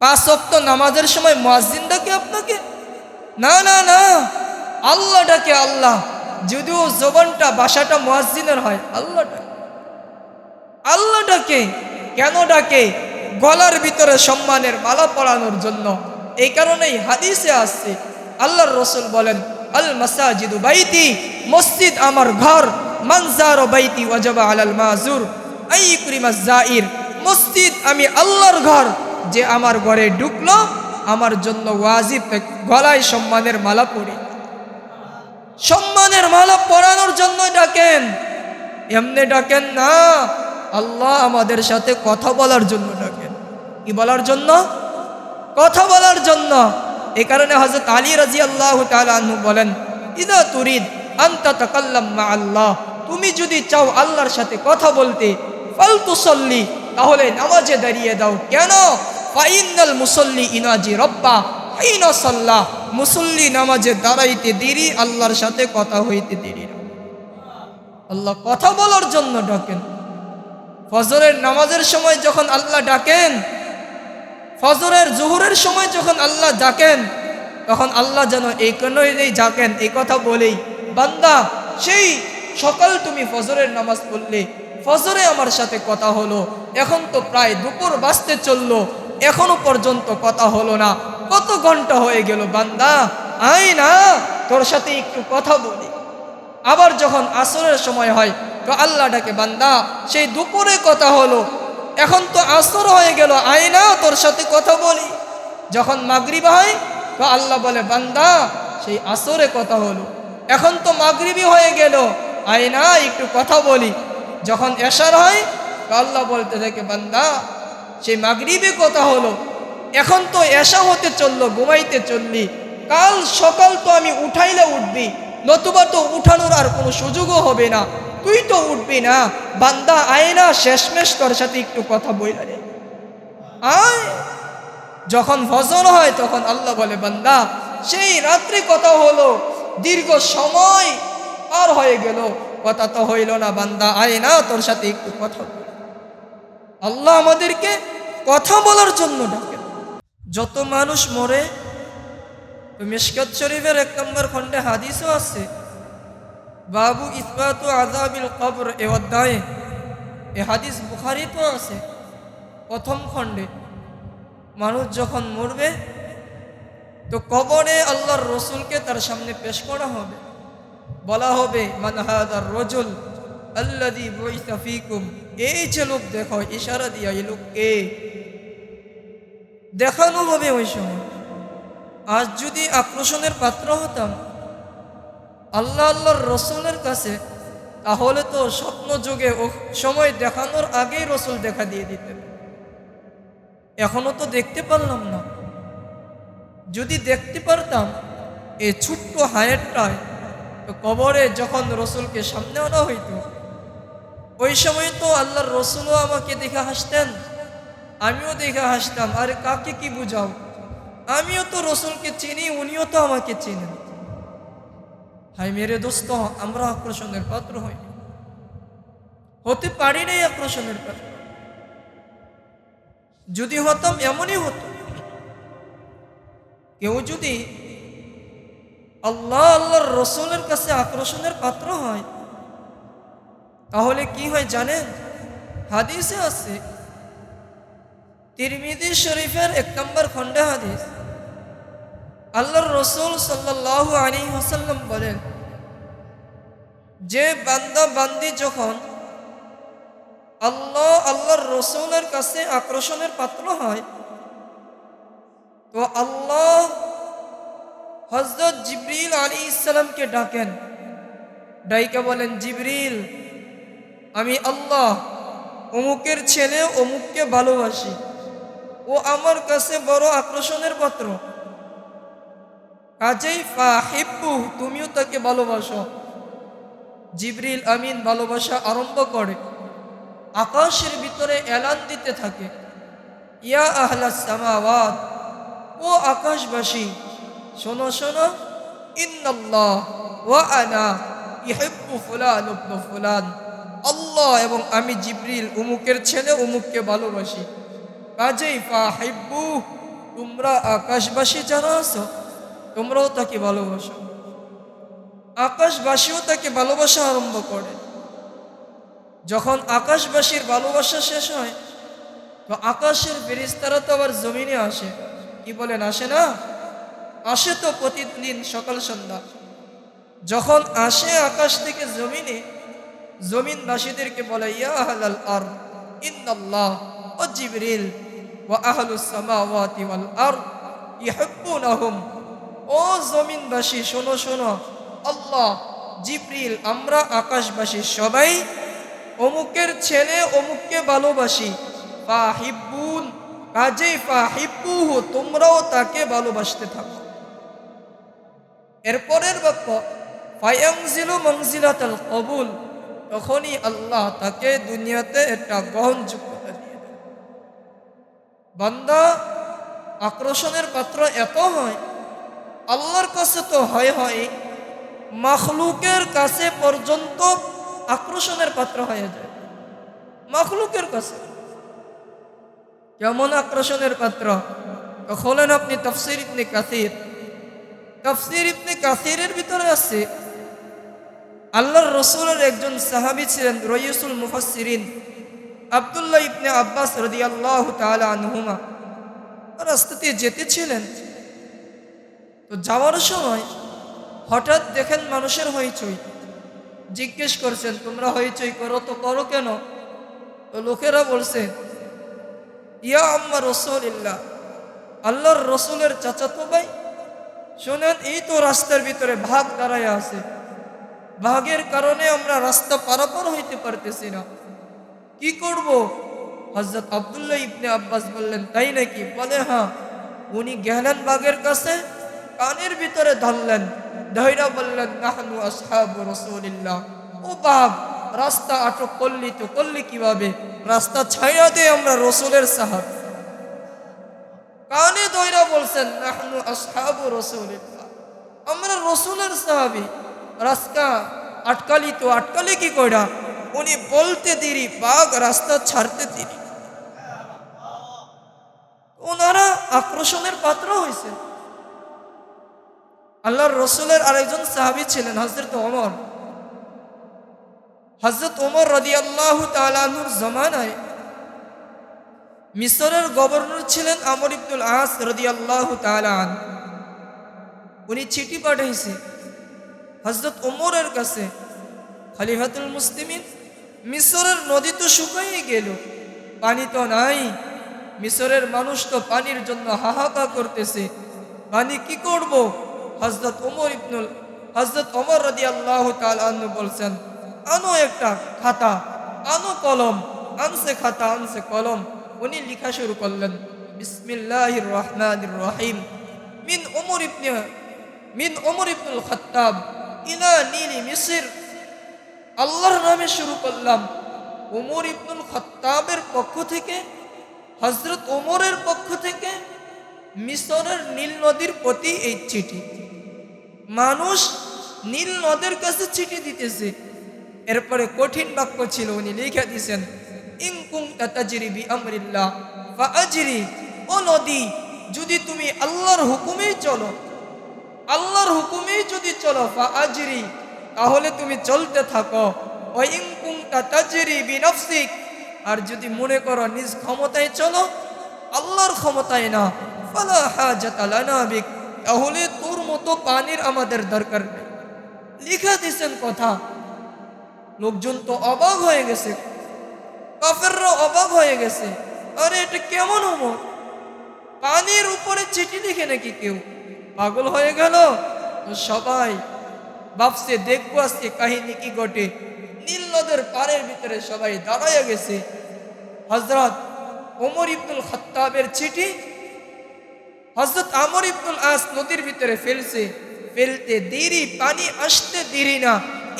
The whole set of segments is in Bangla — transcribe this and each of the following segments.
5 ওয়াক্ত নামাজের সময় মুয়াজ্জিন ডাকে আপনাকে? না না না, আল্লাহ ডাকে আল্লাহ। যদিও জবানটা বাসাটা মুয়াজ্জিনের হয়, আল্লাহ ডাকে, আল্লাহ ডাকে। কেন ডাকে? গলার ভিতরে সম্মানের মালা পরানোর জন্য। এই কারণেই হাদিসে আসছে, আল্লাহর রাসূল বলেন, আল মাসাজিদু বাইতি, মসজিদ আমার ঘর, মান যারা বাইতি ওয়াজাবা আলাল মাজুর আই ইকরিমাজ জাইর। মসজিদ আমি আল্লাহর ঘর, যে আমার ঘরে ঢুকলো আমার জন্য ওয়াজিব গলায় সম্মানের মালা পরি। সম্মানের মালা পরানোর জন্য ডাকেন, এমনি ডাকেন না। আল্লাহ আমাদের সাথে কথা বলার জন্য ডাকেন। কি বলার জন্য? কথা বলার জন্য। এই কারণে হযরত আলী রাদিয়াল্লাহু তাআলা আনহু বলেন, ইদা তুরিদ আনতা তাকাল্লাম মা আল্লাহ, তুমি যদি চাও আল্লাহর সাথে কথা বলতে, ফালতুসাল্লি, তাহলে নামাজে দাঁড়িয়ে দাও। কেন? ফাইনাল মুসাল্লি ইনাজি রব্বা হিনা সাল্লাহ, মুসল্লি নামাজে দাঁড়াইতে দেরি, আল্লাহর সাথে কথা হইতে দেরি না। আল্লাহ কথা বলার জন্য ডাকেন। ফজরের নামাজের সময় যখন আল্লাহ ডাকেন, ফজরের জোহরের সময় যখন আল্লাহ ডাকেন, তখন আল্লাহ যেন এই কারণেই ডাকেন, এই কথা বলেই, বান্দা সেই সকাল তুমি ফজরের নামাজ পড়লে, ফজরে আমার সাথে কথা হলো, এখন তো প্রায় দুপুর বাজতে চললো, এখনো পর্যন্ত কথা হলো না, কত ঘন্টা হয়ে গেল, বান্দা আয় না তোর সাথে একটু কথা বলি। আবার যখন আসরের সময় হয় তো আল্লাহ ডাকে, বান্দা সেই দুপুরে কথা হলো, এখন তো আসর হয়ে গেল, আয় না তোর সাথে কথা বলি। যখন মাগরিব হয় তো আল্লাহ বলে, বান্দা সেই আসরে কথা হলো, এখন তো মাগরিবি হয়ে গেল, আয় না একটু কথা বলি। যখন এশার হয় তো আল্লাহ বলতে থাকে, বান্দা সেই মাগরিবে কথা হলো, এখন তো এশা হতে চললো, ঘুমাইতে চললি, কাল সকাল তো আমি উঠাইলে উঠবি, নতুবা তো উঠানোর আর কোনো সুযোগও হবে না, তুই তো উঠবি না, বান্দা আয় না শেষমেশ তোর সাথে একটু কথা বইলা রে, আয়। যখন ফজর হয় তখন আল্লাহ বলে, বান্দা সেই রাত্রে কথা হলো, দীর্ঘ সময় পার হয়ে গেল, কথা তো হইল না, বান্দা আয় না তোর সাথে একটু কথা বল। আল্লাহ আমাদেরকে কথা বলার জন্য ডাকেন। যত মানুষ মরে, মিশকাত শরীফের 1 নম্বর খণ্ডে হাদিসও আছে, বাবু ইসবাতু আযাবিল কবর, এ অধ্যায়ে এ হাদিস বুখারীতে আছে। প্রথম খণ্ডে মানুষ যখন মরবে তো কবরে আল্লাহর রসুলকে তার সামনে পেশ করা হবে, বলা হবে, মান হাদার রাজুল আল্লাযী বুইসা ফীকুম, এই যে লোক দেখো, ইশারা দিয়া এই লোককে দেখানো হবে। ওই সময় আজ যদি আকর্ষণের পাত্র হতাম আল্লাহর রসুলের কাছে, তাহলে তো স্বপ্ন যুগে ও সময় দেখানোর আগেই রসুল দেখা দিয়ে দিতেন। এখনো তো দেখতে পারলাম না। যদি দেখতে পারতাম এই ছোট্ট হায়াতটায়, তো কবরে যখন রসুলকে সামনে আনা হইত, ওই সময় তো আল্লাহর রসুলও আমাকে দেখে হাসতেন, আমিও দেখে হাসতাম। আরে কাকে কি বুঝাও, আমিও তো রসুলকে চিনি, উনিও তো আমাকে চিনেন। হাই মেরে দোস্ত, আমরা আকর্ষণের পাত্র হইনি, হতে পারি নাই আকর্ষণের পাত্র। যদি হতাম এমনই হতো। কেউ যদি আল্লাহর রসুলের কাছে আকর্ষণের পাত্র হয়, তাহলে কি হয় জানেন? হাদিসে আছে, তিরমিজি শরীফের 1 নম্বর খণ্ডে হাদিস, আল্লাহর রসুল সাল্লাল্লাহু আলাইহি ওয়াসাল্লাম বলেন, যে বান্দা বান্দি যখন আল্লাহর রসুলের কাছে আকর্ষণের পাত্র হয়, তো আল্লাহ হযরত জিবরিল আলাইহিস সালামকে ডাকেন, ডাইকা বলেন, জিবরিল, আমি আল্লাহ অমুকের ছেলে অমুককে ভালোবাসি, ও আমার কাছে বড় আকর্ষণের পাত্র, কাজেই ফাহিব্বু, তুমিও তাকে ভালোবাসো। জিবরিল আমিন ভালোবাসা আরম্ভ করে, আকাশের ভিতরে এলান দিতে থাকে, ইয়া আহলাস সামাওয়াত, ও আকাশবাসী, শোনো শোনো, ইন্নাল্লাহ ওয়া আনা ইহিব্বু ফুলান ইবনে ফুলান, আল্লাহ এবং আমি জিবরিল অমুকের ছেলে অমুককে ভালোবাসি, কাজেই ফাহিব্বু, তোমরা আকাশবাসী যারা আছো তোমরাও তাকে ভালোবাসো। আকাশবাসীও তাকে ভালোবাসা আরম্ভ করে। যখন আকাশবাসীর ভালোবাসা শেষ হয় তো আকাশের ফেরেশতারা তো আবার জমিনে আসে। কি বলেন, আসে না? আসে তো প্রতিদিন সকাল সন্ধ্যা। যখন আসে আকাশ থেকে জমিনে, জমিনবাসীদেরকে বলে, ইয়া আহলাল আরদ ইন্নাল্লাহ ওয়া জিবরিল ওয়া আহলুস সামাওয়াতি ওয়াল আরদ ইউহিব্বুনাহুম। ও জমিনবাসী শোনো শোনো, আল্লাহ, জিবরিল, আমরা আকাশবাসী সবাই অমুকের ছেলে অমুককে ভালোবাসি। ফাহিব্বুন, কাজেই ফাহিব্বুহু, তোমরাও তাকে ভালোবাসতে থাকো। এরপরের বাক্য ফায়ানজিলু মানজিলাতাল কবুল, তখনই আল্লাহ তাকে দুনিয়াতে একটা গ্রহণযোগ্যতা দিয়ে দেন। বান্দা আকর্ষণের পাত্র এত হয়, আল্লাহর কাছে তো হয়, মাখলুকের কাছে পর্যন্ত আকর্ষণের পাত্র হয়ে যায়। মাখলুকের কাছে কেমন আকর্ষণের পাত্র? খোলেন আপনি তাফসীর ইবনে কাসির। তাফসীর ইবনে কাসিরের ভিতরে আছে আল্লাহর রাসূলের একজন সাহাবী ছিলেন রাইসুল মুফাসসিরিন আব্দুল্লাহ ইবনে আব্বাস রাদিয়াল্লাহু তাআলা আনহুমা। রাস্তাতে যেতেছিলেন, তো যাওয়ার সময় হঠাৎ দেখেন মানুষের হইচই। জিজ্ঞেস করছেন, তোমরা হইচই করো তো করো কেন? তো লোকেরা বলছে, ইয়া আম্মা রাসূলিল্লাহ, আল্লাহর রাসূলের চাচাতো ভাই, শোনেন, এই তো রাস্তার ভিতরে বাঘ দাঁড়ায় আছে, বাঘের কারণে আমরা রাস্তা পারাপার হইতে পারতেছি না, কি করব? হযরত আব্দুল্লাহ ইবনে আব্বাস বললেন, তাই নাকি? বলে হ্যাঁ। উনি গেলেন বাঘের কাছে, কানের ভিতরে ধরলেন, ধৈরা বললেন, নাহনু আসহাবু রাসূলিল্লাহ, ও বাঘ, রাস্তা আটক করলি তো করলি কিভাবে? রাস্তা ছাইড়া দে, আমরা রসুলের সাহাবী। কানে ধৈরা বলছেন, নাহনু আসহাবু রাসূলিল্লাহ, আমরা রসুলের সাহাবী, রাস্তা আটকালি তো আটকালি কি কইরা? উনি বলতে দেরি, বাঘ রাস্তা ছাড়তে দেরি। ওনারা আকর্ষণের পাত্র হয়েছে। আল্লাহর রসুলের আরেকজন সাহাবী ছিলেন হযরত ওমর। হযরত ওমর রাদিয়াল্লাহু তাআলা আনহুর জামানায় মিসরের গভর্নর ছিলেন আমর ইবনুল আস রাদিয়াল্লাহু তাআলা আনহু। উনি চিঠি পাঠাইছে হযরত ওমরের কাছে, খলিফাতুল মুসলিমিন, মিসরের নদী তো শুকিয়ে গেল, পানি তো নাই, মিসরের মানুষ তো পানির জন্য হাহাকার করতেছে, পানি কি করব? হযরত ওমর রাদিয়াল্লাহু তাআলা আনহু বলছেন, আনো একটা খাতা, আনো কলম। আনছে খাতা, আনছে কলম। উনি লেখা শুরু করলেন, বিসমিল্লাহির রহমানির রহিম, মিন ওমর ইবনুল খাত্তাব ইলা নীলি মিসর। আল্লাহর নামে শুরু করলাম, ওমর ইবনুল খাত্তাবের পক্ষ থেকে, হযরত ওমরের পক্ষ থেকে মিসরের নীল নদীর প্রতি এই চিঠি। মানুষ নীল নদের কাছে চিঠি দিতেছে। এরপরে কঠিন বাক্য ছিল, উনি লিখে দিয়েছেন, ইন কুনতা তাজরি বিআমরিল্লাহ ফাআজরি, ও নদী, যদি তুমি আল্লাহর হুকুমেই চলো, আল্লাহর হুকুমেই যদি চলো, ফাআজরি, তাহলে তুমি চলতে থাকো। ওয়া ইন কুনতা তাজরি বিনফসিক, আর যদি মনে করো নিজ ক্ষমতায় চলো, আল্লাহর ক্ষমতায় না, ফালা হাজাতা লানা বিক, তাহলে তোর মতো পানির আমাদের দরকার নেই। লিখা দিয়েছেন কথা। লোকজন তো অবাক হয়ে গেছে, কাফেররা অবাক হয়ে গেছে, আরে এটা কেমন ওমর, পানির উপরে চিঠি লিখে নাকি কেউ? পাগল হয়ে গেল। তো সবাই ভাবছে দেখবো আজকে কাহিনী কি ঘটে। নীল নদের পাড়ের ভিতরে সবাই দাঁড়াইয়া গেছে। হযরত ওমর ইবনুল খাত্তাবের চিঠি হযরত আমর ইবনুল আস নদীর ভিতরে ফেলছে, ফেলতে দেরি, পানি আসতে দেরি না।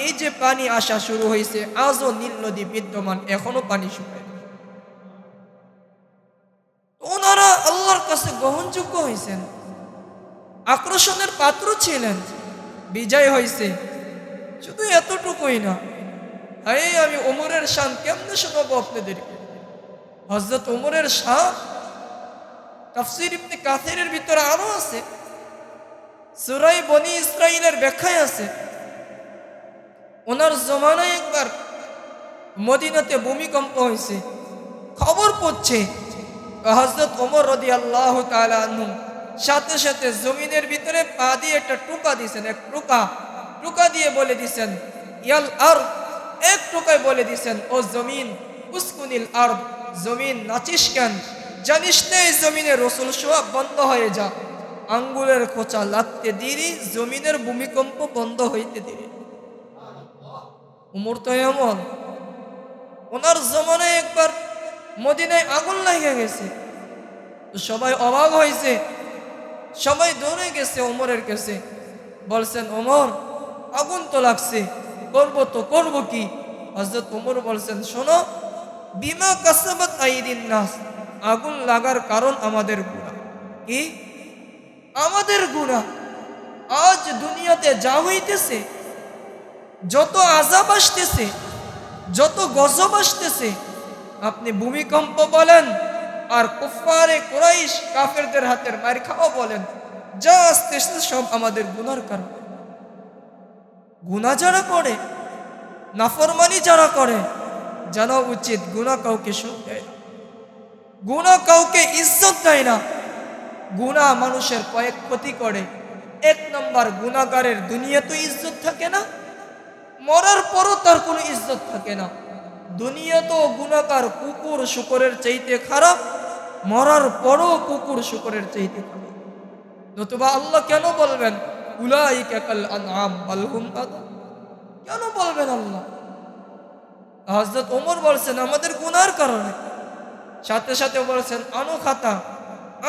এই যে পানি আসা শুরু হয়েছে, আজও নীল নদী বিদ্যমান, এখনো পানি শুকায়। ওনারা আল্লাহর কাছে গ্রহণযোগ্য হয়েছেন, আকর্ষণের পাত্র ছিলেন, বিজয় হয়েছে। শুধু এতটুকুই না, হ্যাঁ, আমি ওমরের শান কেমনে শোনাবো আপনাদেরকে। হযরত ওমরের শান তাফসীর ইবনে কাসিরের ভিতরে আরো আছে, সূরা বনী ইসরাঈলের ব্যাখ্যায় আছে, ওনার জমানায় একবার মদিনাতে ভূমিকম্প হয়েছে। খবর পড়ছে হযরত ওমর রাদিয়াল্লাহু তাআলা আনহু সাথে সাথে জমিনের ভিতরে পা দিয়ে একটা টোকা দিয়েছেন, এক টোকা দিয়ে বলে দিয়েছেন, ইয়াল আরদ, এক টোকায় বলে দিয়েছেন, ও জমিন, উসকুনিল আরদ, জমিন নাচিস কেন, জানিস না এই জমিনে রসুল শোয়া বন্ধ হয়ে যা। আঙ্গুলের খোঁচা লাগতে দেরি, জমিনের ভূমিকম্প বন্ধ হইতে দেরি। উমর তো এমন, ওনার জমানায় একবার মদিনায় আগুন লাগিয়ে গেছে, তো সবাই অবাক হয়েছে, সবাই দৌড়ে গেছে ওমরের কাছে, বলছেন ওমর আগুন তো লাগছে, করবো কি? হযরত ওমর বলছেন, শোনো, বিমা কাসাবাত আইদিন নাস, আগুন লাগার কারণ আমাদের গুনাহ। কি? আমাদের গুনাহ। আজ দুনিয়াতে যা হইতেছে, যত আযাব আসতেছে, যত গজব আসতেছে, আপনি ভূমিকম্প বলেন আর কুফফারে কুরাইশ কাফেরদের হাতের মার খাওয়া বলেন, যা আসতেছে সব আমাদের গুনার কারণ। গুনাহ যারা করে, নাফরমানি যারা করে, জানা উচিত গুনাহ কাউকে সুখ দেয় না, গুনাহ কাউকে ইজ্জত দেয় না। গুনাহ মানুষের কয়েক ক্ষতি করে। এক নম্বর, গুনাহগারের দুনিয়াতে ইজ্জত থাকে না, মরার পরও তার কোনো ইজ্জত থাকে না। দুনিয়াতেও গুনাহগার কুকুর শুকরের চাইতে খারাপ, মরার পরও কুকুর শুকরের চাইতে খারাপ। নতুবা আল্লাহ কেন বলবেন উলাইকা কাল আনআম বাল হুম আযাল? কেন বলবেন আল্লাহ? হযরত ওমর বলছেন আমাদের গুনার কারণে। সাথে সাথে বলছেন আনো খাতা,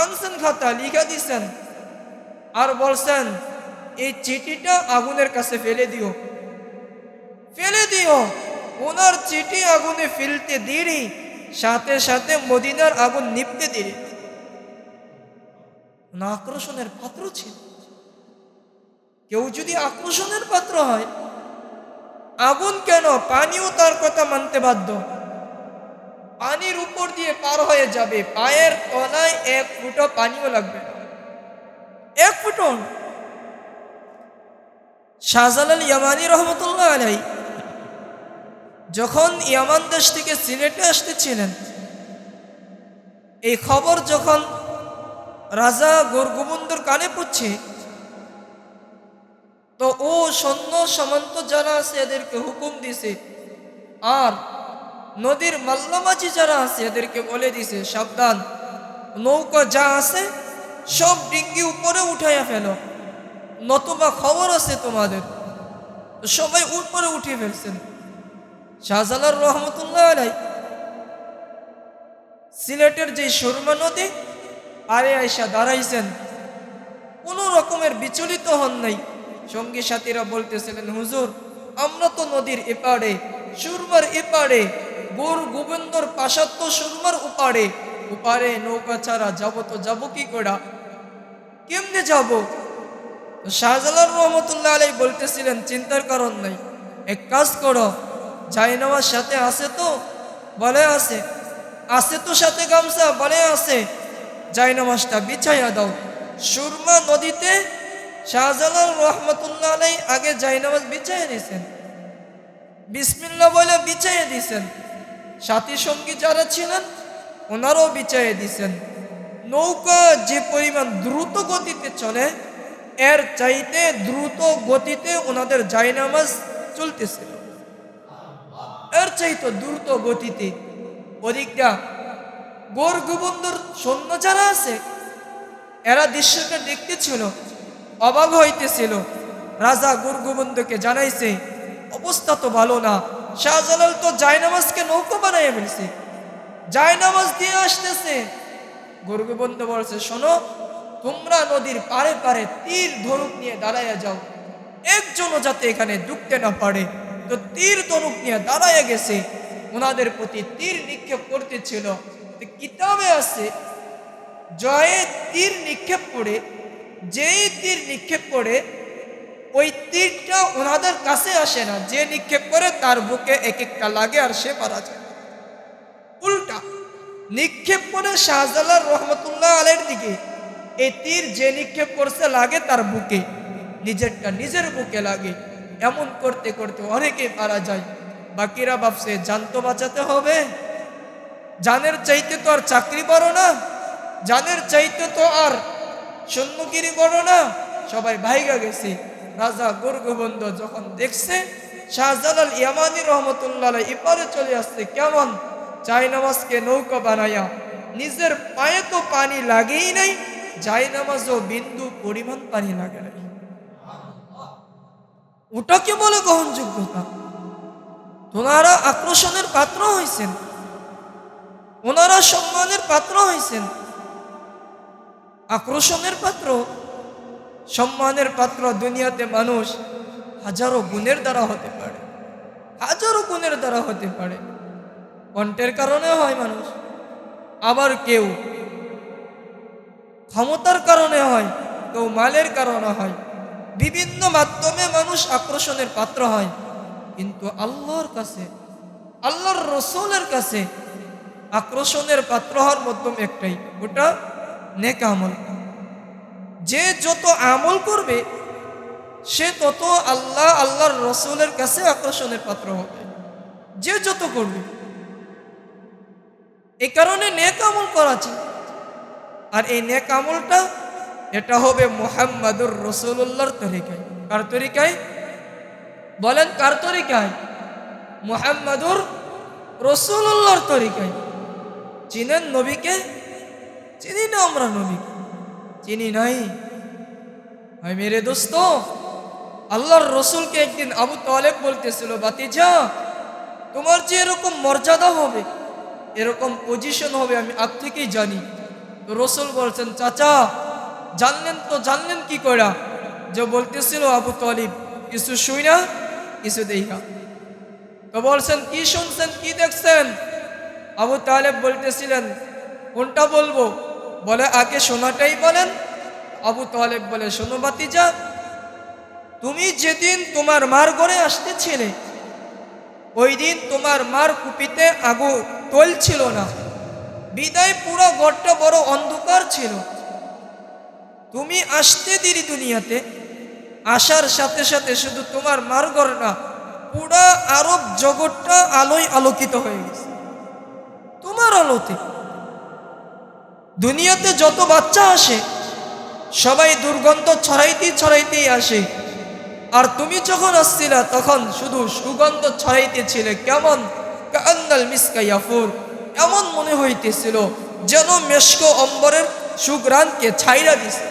আনছেন খাতা, লিখা দিছেন, আর বলছেন এই চিঠিটা আগুনের কাছে ফেলে দিও। ওনার চিঠি আগুনে ফেলতে দেরি, সাথে সাথে মদিনার আগুন নিভতে দেরি। না, আক্রোশনের পাত্র ছিল। কেউ যদি আক্রোশনের পাত্র হয়, আগুন কেন, পানিও তার কথা মানতে বাধ্য। পানির উপর দিয়ে পার হয়ে যাবে, পায়ের তলায় এক ফুটো পানিও লাগবে না, এক ফুটো। শাহজালাল ইয়ামানি রহমতুল্লাহ আলাইহি যখন ইয়ামান দেশ থেকে সিলেটে আসতেছিলেন, এই খবর যখন রাজা গোরগোবিন্দর কানে পড়ছে, তো ও সৈন্য সামন্ত যারা আছে এদেরকে হুকুম দিছে, আর নদীর মাল্লামাঝি যারা আছে এদেরকে বলে দিছে, সাবধান, নৌকা যা আছে সব ডিঙ্গি উপরে উঠাইয়া ফেলো, নতুবা খবর আছে তোমাদের। সবাই উপরে উঠিয়ে ফেলছেন। শাহজালাল রহমতুল্লাহ আলাইহি সিলেটের যে সুরমা নদী আরে আয়সা দাঁড়াইছেন, কোনো রকমের বিচলিত হন নাই। সঙ্গী সাথীরা বলতেছিলেন, হুজুর আমরা তো নদীর এপারে, সুরমার এপারে, গোর গোবিন্দর পাশার তো সুরমার উপারে নৌকা ছাড়া যাবো তো যাবো কি করে, কেমনে যাব? শাহজালাল রহমতুল্লাহ আলাইহি বলতেছিলেন, চিন্তার কারণ নাই, এক কাজ করো, জায়নামাজ সাথে আছে তো? বলে আছে। আছে তো সাথে গামছা? বলে আছে। জায়নামাজটা বিছাইয়া দাও। সুরমা নদীতে শাহজালাল রহমতুল্লাহ আলাইহি আগে জায়নামাজ বিছাইয়া দিয়েছেন, বিসমিল্লাহ বলে বিছাইয়া দিয়েছেন। সাথী সঙ্গী যারা ছিলেন ওনারাও বিছাইয়া দিয়েছেন। নৌকা যে পরিমাণ দ্রুত গতিতে চলে, এর চাইতে দ্রুত গতিতে ওনাদের জায়নামাজ চলতেছিল, এর চাইতে দ্রুত গতিতে। ওদিকটা গোর গোবিন্দর সৈন্য যারা আছে এরা দৃশ্যটা দেখতেছিল, অবাক হইতেছিল। রাজা গোর গোবিন্দকে জানাইছে, অবস্থা তো ভালো না, শাহজালাল তো জায়নামাজকে নৌকা বানাইয়া ফেলছে, জায়নামাজ দিয়ে আসতেছে। গোর গোবিন্দ বলছে, শোনো, তোমরা নদীর পারে পারে তীর ধনুক নিয়ে দাঁড়াইয়া যাও, একজনও যাতে এখানে ঢুকতে না পারে। তো তীর ধনুক নিয়ে দাঁড়াইয়া গেছে, ওনাদের প্রতি তীর নিক্ষেপ করতেছিল। কিতাবে আছে, জয়ে তীর নিক্ষেপ করে, যেই তীর নিক্ষেপ করে ওই তীরটা ওনাদের কাছে আসে না, যে নিক্ষেপ করে তার বুকে এক একটা লাগে আর সে মারা যায়। উল্টা নিক্ষেপ করে শাহজালাল রহমতুল্লাহ আলাইহির দিকে। এই তীর যে নিক্ষেপ করছে লাগে তার বুকে, নিজেরটা নিজের বুকে লাগে। এমন করতে করতে অনেকে মারা যায়। বাকিরা ভাবছে জান তো বাঁচাতে হবে, জানের চাইতে তো আর চাকরি বড় না, জানের চাইতে তো আর সৈন্যগিরি বড় না, সবাই ভাইগা গেছে। রাজা গোর্গবন্ধ যখন দেখছে শাহজালাল ইয়ামানি রহমতুল্লাহ আলাইহি এপারে চলে আসছে, কেমন জায়নামাজকে নৌকা বানায়া, নিজের পায়ে তো পানি লাগেই নাই, জায়নামাজও বিন্দু পরিমাণ পানি লাগে নাই। ওটাকে বলে গ্রহণযোগ্যতা। ওনারা আকর্ষণের পাত্র হয়েছেন, ওনারা সম্মানের পাত্র হয়েছেন। আকর্ষণের পাত্র, সম্মানের পাত্র দুনিয়াতে মানুষ হাজারো গুণের দ্বারা হতে পারে, হাজারো গুণের দ্বারা হতে পারে। কণ্ঠের কারণে হয় মানুষ, আবার কেউ ক্ষমতার কারণে হয়, কেউ মালের কারণে হয়। বিভিন্ন মাধ্যমে মানুষ আকর্ষণের পাত্র হয়। কিন্তু আল্লাহর কাছে, আল্লাহর রসুলের কাছে আকর্ষণের পাত্র হওয়ার মাধ্যম একটাই, ওটা নেক আমল। যে যত আমল করবে সে তত আল্লাহ আল্লাহর রসুলের কাছে আকর্ষণের পাত্র হবে, যে যত করবে। এই কারণে নেক আমল করা চাই। আর এই নেক আমলটা এটা হবে মুহাম্মাদুর রাসূলুল্লাহর তরিকায়। কার তরিকায় বলেন? কার তরিকায়? মুহাম্মাদুর রাসূলুল্লাহর তরিকায়। চিনেন নবীকে? চিনি না আমরা নবীকে? চিনি নাই। ভাই মেরে দোস্ত, আল্লাহর রসুলকে একদিন আবু তালেব বলতেছিল, বাতিজা তোমার যে এরকম মর্যাদা হবে, এরকম পজিশন হবে আমি আগ থেকেই জানি। তো রসুল বলছেন, চাচা জানলেন তো? জানলেন কি করা? যে বলতেছিল আবু তালিব, কিছু শুই না কিছু দেখা। তো বলছেন কি শুনছেন, কি দেখছেন? আবু তালেব বলতেছিলেন, কোনটা বলবো? বলে আগে শোনাটাই বলেন। আবু তালেব বলে, শোনো বাতিজা, তুমি যেদিন তোমার মার ঘরে আসতেছিলে ওই দিন তোমার মার কুপিতে আগুন তৈল ছিল না, বিদায় পুরো ঘরটা বড় অন্ধকার ছিল। তুমি আসতে দেরি দুনিয়াতে, আসার সাথে সাথে শুধু তোমার মার ঘর না, পুরা আরব জগৎটা আলোয় আলোকিত হয়ে গেছে তোমার আলোতে। দুনিয়াতে যত বাচ্চা আসে সবাই দুর্গন্ধ ছড়াইতেই ছড়াইতেই আসে, আর তুমি যখন আসছিলা তখন শুধু সুগন্ধ ছড়াইতেছিলে। কেমন? কান্নাল মিসকা ইয়াফুর, এমন মনে হইতেছিল যেন মেশক অম্বরের সুগ্রাণকে ছাইরা দিছে।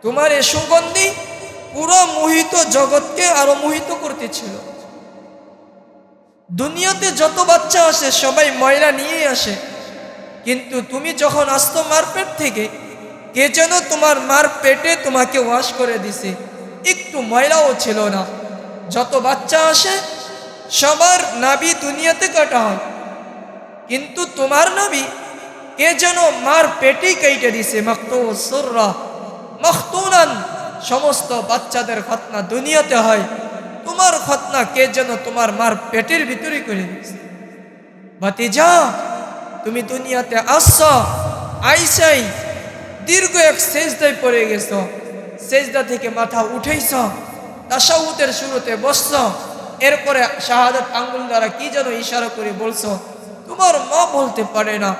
তোমার এই সুগন্ধি পুরো মোহিত জগৎকে আরো মোহিত করতেছিল। দুনিয়াতে যত বাচ্চা আসে সবাই ময়লা নিয়ে আসে, কিন্তু তুমি যখন আসতো মার পেট থেকে, কে যেন তোমার মার পেটে তোমাকে ওয়াশ করে দিছে, একটু ময়লাও ছিল না। যত বাচ্চা আসে সবার নাভি দুনিয়াতে কাটা হয়, কিন্তু তোমার নাভি কে যেন মার পেটেই কেটে দিছে। মাকতুসুররা মাখতুনান, সমস্ত বাচ্চাদের খতনা দুনিয়াতে হয়, তোমার খতনা কে যেন তোমার মার পেটের ভিতরে করে দিছে। ভাতিজা তুমি দুনিয়াতে আসছো, আইসাই দীর্ঘ এক সেজদায় পড়ে গেছো, সেজদা থেকে মাথা উঠেছ, তাশাহুদের শুরুতে বসছো, এরপরে শাহাদাত আঙ্গুল দ্বারা কি যেন ইশারা করে বলছো। তোমার মা বলতে পারে না,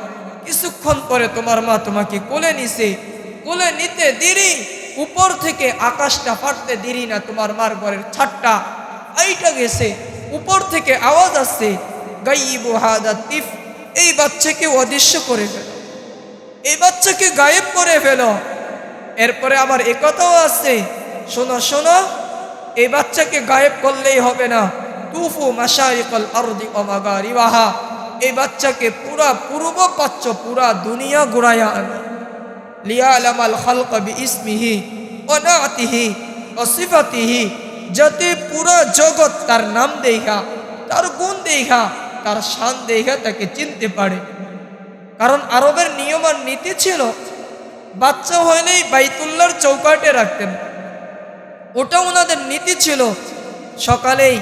কিছুক্ষণ পরে তোমার মা তোমাকে কোলে নিছে। কোলে নিতে দেরি, উপর থেকে আকাশটা ফাটতে দেরি না, তোমার মার ঘরের ছাদটা আইটা গেছে, উপর থেকে আওয়াজ আসছে, গাইবু হাদা তিফ, এই বাচ্চাকে অদৃশ্য করে ফেল, এই বাচ্চাকে গায়েব করে ফেল। এরপরে আবার একথাও আছে, শোনো শোনো, এই বাচ্চাকে গায়েব করলেই হবে না, তুফু মাশারিকাল আরদি ওয়া মাগারিবাহা, এই বাচ্চাকে পুরা পূর্ব প্রাচ্য পুরা দুনিয়া ঘুরাইয়া আনো। লিয়ালামাল খালক বিইসমিহি ওয়া নাতিহি ওয়া সিফাতিহি, যাতে পুরা জগৎ তার নাম দেখা, তার গুণ দেখা, তার শান দেখা তাকে চিনতে পারে। কারণ আরবের নিয়ম আর নীতি ছিল, বাচ্চা হইলেই বাইতুল্লাহর চৌকাটে রাখতেন, ওটা ওনাদের নীতি ছিল। সকালেই,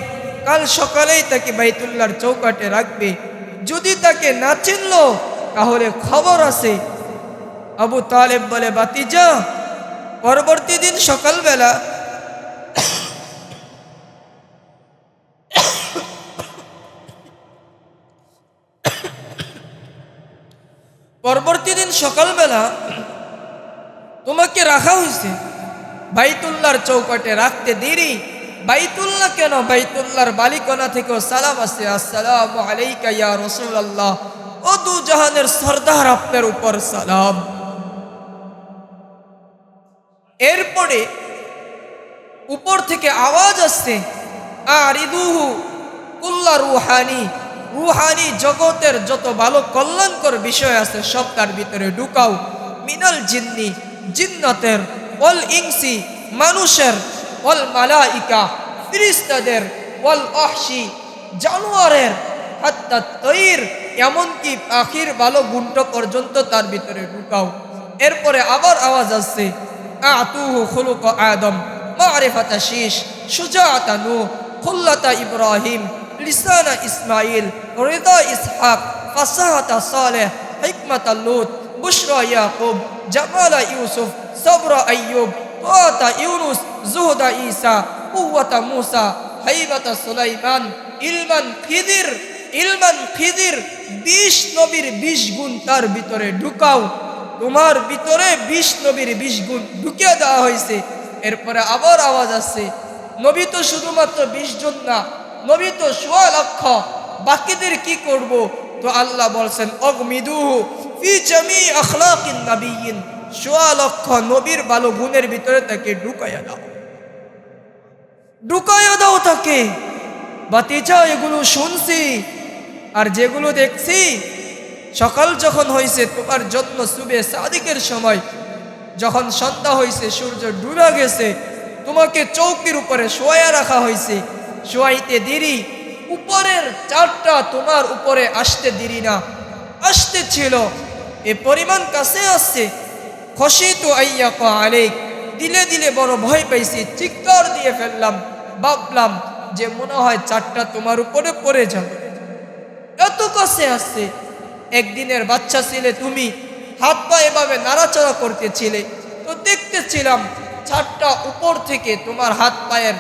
কাল সকালেই তাকে বাইতুল্লাহর চৌকাটে রাখবে। যদি তাকে না চিনলো তাহলে খবর আছে। আবু তালেব বলে, বাতিজা, পরবর্তী দিন সকালবেলা তোমাকে রাখা হয়েছে বাইতুল্লাহর চৌকাটে। রাখতে দেরি। বাইতুল্লাহ কেন, বাইতুল্লাহর বালিকণা থেকেও সালাম আছে, আসসালামু আলাইকা ইয়া রাসূলুল্লাহ, ও দু জাহানের সরদার, আপনার উপর সালাম। এরপরে উপর থেকে আওয়াজ আসছে, আরিদুহু কুল্লা রুহানি, রুহানি জগতের যত ভালো কল্যাণকর বিষয় আছে সব তার ভিতরে ঢুকাও। মিনাল জিন্নি, জিন্নাতের, ওয়াল ইনসি, মানুষের, ওয়াল মালাইকা, ফেরেশতাদের, ওয়াল ওয়াহশি, জানোয়ারের, হাত্তা তৈর, এমনকি পাখির ভালো গুণট পর্যন্ত তার ভিতরে ঢুকাও। এরপরে আবার আওয়াজ আসছে, আতুহু খুলুক আদম, মারিফাতা শীশ, সুজাআতা নূহ, খুল্লাতা ইব্রাহিম, লিসানা ইসমাইল, রিদা ইসহাক, ফাসাহাতা সালেহ, হিকমাতা লূত, বুশরা ইয়াকুব, জামালা ইউসুফ, সবরা আইয়ুব, তাআতা ইউনুস, জুহদা ঈসা, কুওয়াতা মূসা, হাইবাতা সুলাইমান, ইলমান খিদির, ইলমান খিদির, 20 নবীর 20 গুণ তার ভিতরে ঢুকাও। তোমার ভিতরে 20 নবীর 20 গুণ ঢুকিয়ে দেওয়া হয়েছে। এরপরে আবার আওয়াজ আসছে, নবী তো শুধুমাত্র 20 জন না, নবী তো 1.5 লক্ষ, বাকিদের কি করব? তো আল্লাহ বলছেন, অগমিদুহু ফি জামি আখলাকিন নবিয়িন, 1.5 লক্ষ নবীর ভালো গুণের ভিতরে তাকে ঢুকাইয়া দাও, ঢুকাইয়া দাও তাকে। বাতিজা, এগুলো শুনছি আর যেগুলো দেখছি, সকাল যখন হয়েছে তোমার জন্য সুবে সাদিকের সময়, যখন সন্ধ্যা হয়েছে, সূর্য ডুবে গেছে, তোমাকে চৌকির উপরে শোয়া রাখা হয়েছে, শোয়াইতে দেরি, উপরের চারটা তোমার উপরে আসতে দেরি না, আসতে ছিল, এ পরিমাণ কাছে আসছে। খশিতু আইয়াকা আলাইক, দিলে দিলে বড় ভয় পাইছি, চিৎকার দিয়ে ফেললাম, ভাবলাম যে মনে হয় চারটা তোমার উপরে পড়ে যাবে, এত কাছে আসছে। একদিনের বাচ্চা ছিলে তুমি, হাত পা এভাবে নাড়াচাড়া করতেছিলে, তো দেখতেছিলাম চারটা উপর থেকে তোমার হাত পায়ের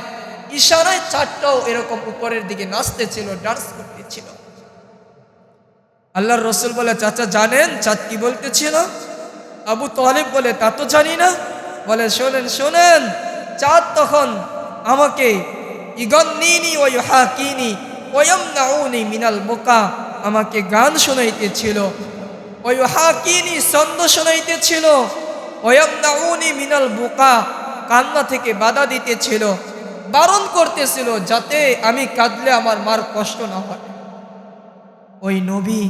ইশারায় চারটাও এরকম উপরের দিকে নাচতেছিল, ডান্স করতেছিল। আল্লাহর রসুল বলে, চাচা জানেন চাঁদ কি বলতেছিল? আবু তালেব বলে, তা তো জানি না। বলে, শোনেন শোনেন, চাঁদ তখন আমাকে ইগন্নিনি ওয়া ইউহাকিনি ওয়া ইয়ামনাউনি মিনাল বুকা, আমাকে গান শোনাইতেছিল, ওয়া ইউহাকিনি ছন্দ শোনাইতেছিল, ওয়া ইয়ামনাউনি মিনাল বুকা, কান্না থেকে বাধা দিতেছিল, বারণ করতেছিল যাতে আমি কাঁদলে আমার মার কষ্ট না হয়। ওই নবী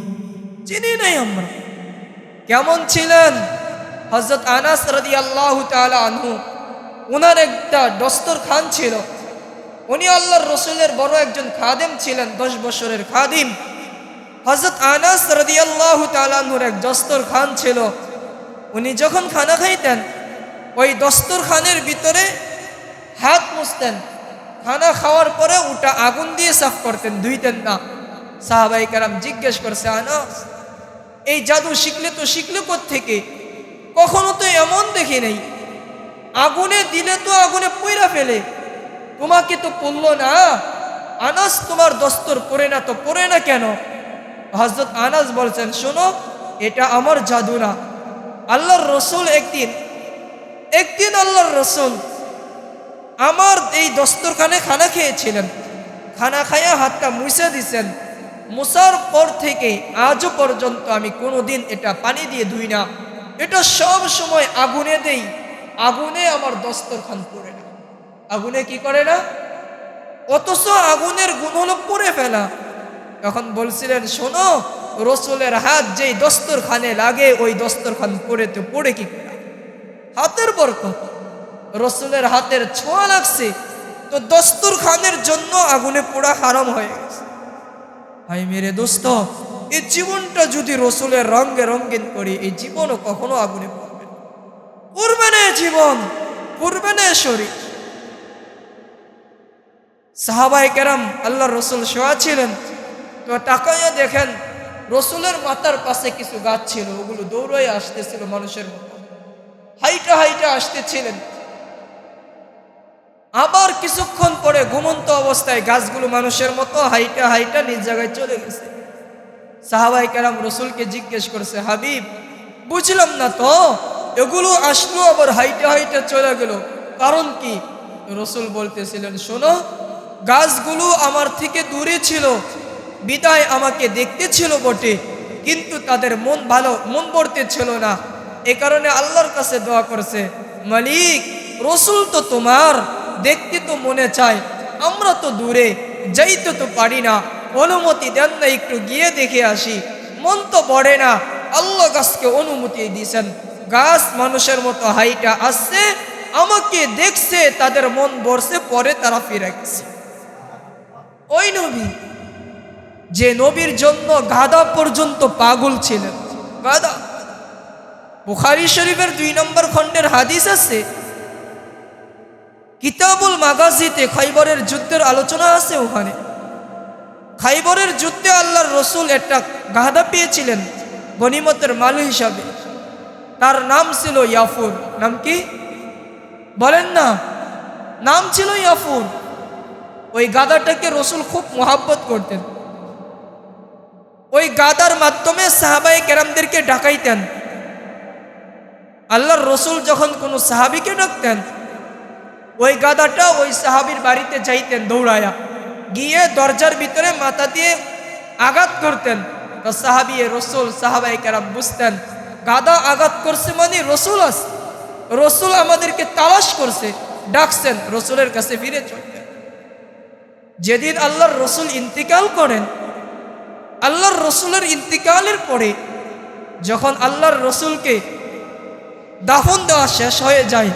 চিনি নাই আমরা। কেমন ছিলেন? হযরত আনাস রাদিয়াল্লাহু তাআলা আনহু, ওনার একটা দস্তরখান ছিল। উনি আল্লাহর রসুলের বড় একজন খাদেম ছিলেন, 10 বছরের খাদিম। হযরত আনাস রাদিয়াল্লাহু তাআলা আনহুর এক দস্তরখান ছিল। উনি যখন খানা খাইতেন, ওই দস্তরখানের ভিতরে হাত মুছতেন, খানা খাওয়ার পরে ওটা আগুন দিয়ে সাফ করতেন, ধুইতেন না। সাহাবায়ে কেরাম জিজ্ঞেস করছে, আনাস, এই জাদু শিখলে কোত্থেকে? কখনো তো এমন দেখি নাই, আগুনে দিলে তো আগুনে পুইরা ফেলে, তোমাকে তো পড়লো না। আনাস, তোমার দস্তর পড়ে না তো পড়ে না কেন? হযরত আনাস বলছেন, শোনো, এটা আমার জাদু না। আল্লাহর রসুল একদিন আল্লাহর রসুল আমার এই দস্তরখানে খানা খেয়েছিলেন, খানা খাইয়া হাতটা মুছে দিছেন। মুছার পর থেকে আজও পর্যন্ত আমি কোনোদিন এটা পানি দিয়ে ধুই না, এটা সব সময় আগুনে দেই, আগুনে আমার দস্তরখান পড়ে না। আগুনে কি করে না? অথচ আগুনের গুণ হলো পুড়ে ফেলা। তখন বলছিলেন, শোনো, রসুলের হাত যেই দস্তরখানে লাগে ওই দস্তরখান পড়ে কি করে? হাতের বরকত, রসুলের হাতের ছোঁয়া লাগছে, তো দস্তরখানের জন্য আগুনে পোড়া হারাম হয়ে গেছে। ভাই মেরে দোস্ত, এই জীবনটা যদি রসুলের রঙে রঙিন করি, এই জীবনও কখনো আগুনে পড়বে না, পড়বে না জীবন, পড়বে না শরীর। সাহাবায়ে কেরাম, আল্লাহর রসুল শোয়া ছিলেন, তো তাকাইয়া দেখেন রসুলের মাথার পাশে কিছু গাছ ছিল, ওগুলো দৌড়াই আসতেছিল মানুষের মতো, হাইটা হাইটা আসতেছিলেন। আবার কিছুক্ষণ পরে ঘুমন্ত অবস্থায় গাছগুলো মানুষের মতো হাইটা হাইটা নিজ জায়গায় চলে গেছে। সাহাবাই কেরাম রসুলকে জিজ্ঞেস করছে, হাবিব বুঝলাম না তো, এগুলো আসলো আবার হাইটা হাইটা চলে গেল, কারণ কি? রসুল বলতেছিলেন, শোনো, গাছগুলো আমার থেকে দূরে ছিল, বিদায় আমাকে দেখতে ছিল বটে, কিন্তু তাদের মন ভরতে ছিল না। এ কারণে আল্লাহর কাছে দোয়া করছে, মালিক রসুল তো তোমার, দেখতে তো মনে চায়, আমরা তো দূরে, যাইতে তো পারি না, অনুমতি দেন না একটু গিয়ে দেখে আসি। মন তো ভরে না। আল্লাহ গাছকে অনুমতি দিয়েছেন, গাছ মানুষের মতো হাইটা আসছে, আমাকে দেখছে, তাদের মন ভরছে, পরে তারা ফিরে গেছে। ওই নবী, যে নবীর জন্য গাধা পর্যন্ত পাগল ছিলেন। গাধা, বুখারী শরীফের 2 নম্বর খণ্ডের হাদিস আছে, কিতাবুল মাগাজিতে খাইবরের যুদ্ধের আলোচনা আছে। ওখানে খাইবরের যুদ্ধে আল্লাহর রসুল একটা গাধা পেয়েছিলেন গনিমতের মাল হিসাবে। তার নাম ছিল ইয়াফুর। নাম কি বলেন না? নাম ছিল ইয়াফুর। ওই গাধাটাকে রসুল খুব মোহাব্বত করতেন। ওই গাধার মাধ্যমে সাহাবায়ে কেরামদেরকে ডাকাইতেন। আল্লাহর রসুল যখন কোনো সাহাবীকে ডাকতেন, ওই গাধাটা ওই সাহাবীর বাড়িতে যাইতেন, দৌড়ায়া গিয়ে দরজার ভিতরে মাথা দিয়ে আঘাত করতেন। তো রসুল সাহাবায়ে কেরাম বুঝতেন, গাধা আঘাত করছে মানে রসুল আছে, রসুল আমাদেরকে তালাশ করছে, ডাকছেন, রসুলের কাছে ফিরে চলতেন। যেদিন আল্লাহর রসুল ইন্তিকাল করেন, আল্লাহর রসুলের ইন্তিকালের পরে যখন আল্লাহর রসুলকে দাফন দেওয়া শেষ হয়ে যায়,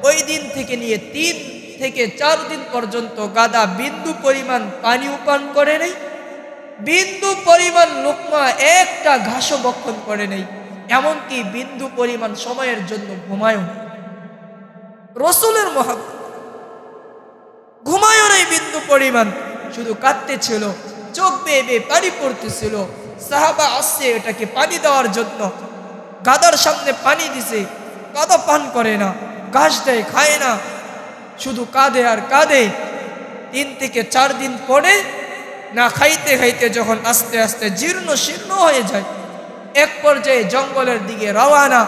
ওই দিন থেকে নিয়ে 3 থেকে 4 দিন পর্যন্ত গাধা বিন্দু পরিমাণ পানিও পান করে নেই, বিন্দু পরিমাণ লোকমা একটা ঘাসও ভক্ষণ করে নেই, এমনকি বিন্দু পরিমাণ সময়ের জন্য ঘুমায়ও নেই। রসুলের মহাব্বত, ঘুমায়ও নেই বিন্দু পরিমাণ, শুধু কাঁদতেছিল, চোখ বেয়ে বেয়ে পানি পড়তেছিল। সাহাবা আসছে এটাকে পানি দেওয়ার জন্য, গাধার সামনে পানি দিছে, গাধা পান করে না, ঘাস দেয় খায় না, শুধু কাঁদে আর কাঁদে। 3 থেকে 4 দিন পরে না খাইতে খাইতে যখন আস্তে আস্তে জীর্ণ শীর্ণ হয়ে যায়, এক পর্যায়ে জঙ্গলের দিকে রওয়ানা,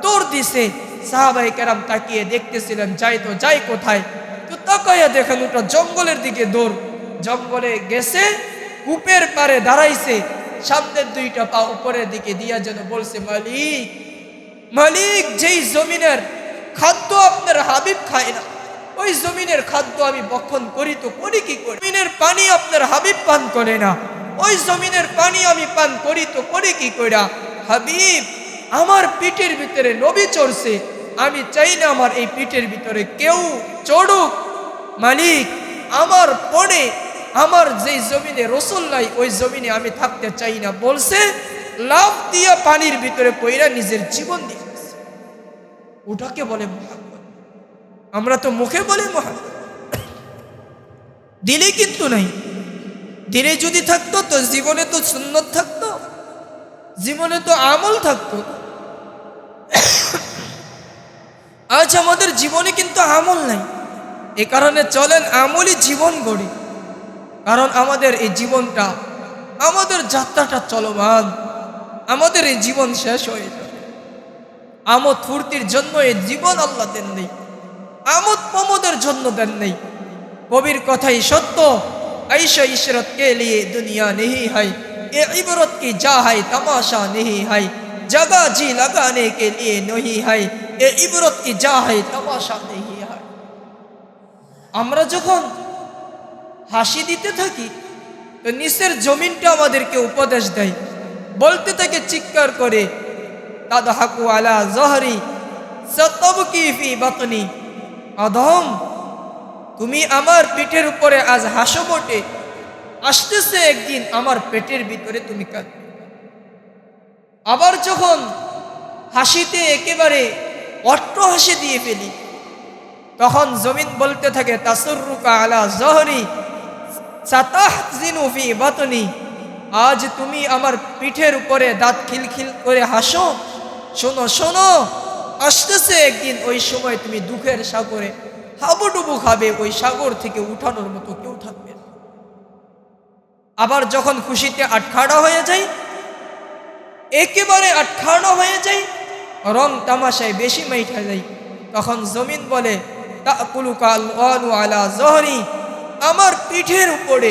দৌড় দিছে। সাহাবায়ে কেরাম তাকিয়ে দেখতেছিলেন, যাই তো যাই কোথায়, তো তাকাইয়া দেখেন ওটা জঙ্গলের দিকে দৌড়। জঙ্গলে গেছে, কূপের পারে দাঁড়াইছে, সামনের 2টা পা উপরের দিকে দিয়া যেন বলছে, মালিক মালিক, যেই জমিনের খাদ্য আপনার হাবিব খায় না, ওই জমিনের খাদ্য আমি ভক্ষণ করি তো করি কি করে? জমিনের পানি আপনার হাবিব পান করে না, ওই জমিনের পানি আমি পান করি তো করি কি কইরা? হাবিব, আমার পিঠের ভিতরে নবী চড়ছে, আমি চাই না আমার এই পিঠের ভিতরে কেউ চড়ুক। মালিক, আমার পরে আমার যেই জমিনে রসুল নাই, ওই জমিনে আমি থাকতে চাই না। বলছে, লাফ দিয়া পানির ভিতরে পইরা নিজের জীবন দিয়েছে। ওটাকে বলে মহাব্বত। আমরা তো মুখে বলি মহাব্বত, দিলে কিন্তু নাই। দিলে যদি থাকতো তো জীবনে তো সুন্নত থাকতো, জীবনে তো আমল থাকতো। আজ আমাদের জীবনে কিন্তু আমল নাই। এ কারণে চলেন আমলি জীবন গড়ি, কারণ আমাদের এই জীবনটা, আমাদের যাত্রাটা চলমান, আমাদের এই জীবন শেষ হয়ে যাবে। আমোদ ফুর্তির জন্য এই জীবন আল্লাহ দেন নেই, আমোদ প্রমোদের জন্য দেন নেই। কবির কথাই সত্য, ऐशो इशरत के लिए दुनिया नहीं है, ये इबरत की जा है तमाशा नहीं है, जगह जी लगाने के लिए नहीं है, ये इबरत की जा है तमाशा नहीं है। আমরা যখন হাসি দিতে থাকি তো নিচের জমিনটা আমাদেরকে উপদেশ দেয়, বলতে থাকে চিৎকার করে, তাদহাকু আলা জহরি সাতাবকি ফি বাতনি, আদম তুমি আমার পিঠের উপরে আজ হাসো বটে, আসতেছে একদিন আমার পেটের ভিতরে তুমি কাঁদবে। আবার যখন হাসিতে একেবারে অট্ট হাসি দিয়ে ফেলি, তখন জমিন বলতে থাকে তাসুররুকা আলা জহরি সাতাহজিনু ফি বাতনি, আজ তুমি আমার পিঠের উপরে দাঁত খিলখিল করে হাসো, শোনো শোনো, আসতেছে একদিন ওই সময় তুমি দুঃখের সাগরে হাবুডুবু খাবে, ওই সাগর থেকে উঠানোর মতো কেউ থাকবে না। আবার যখন খুশিতে আটখাড়া হয়ে যায়, একেবারে আটখাড়া হয়ে যায়, রং তামাশায় বেশি মাইঠা যায়, তখন জমিন বলে তাকুলুকা আল-আনু আলা জহরি, আমার পিঠের উপরে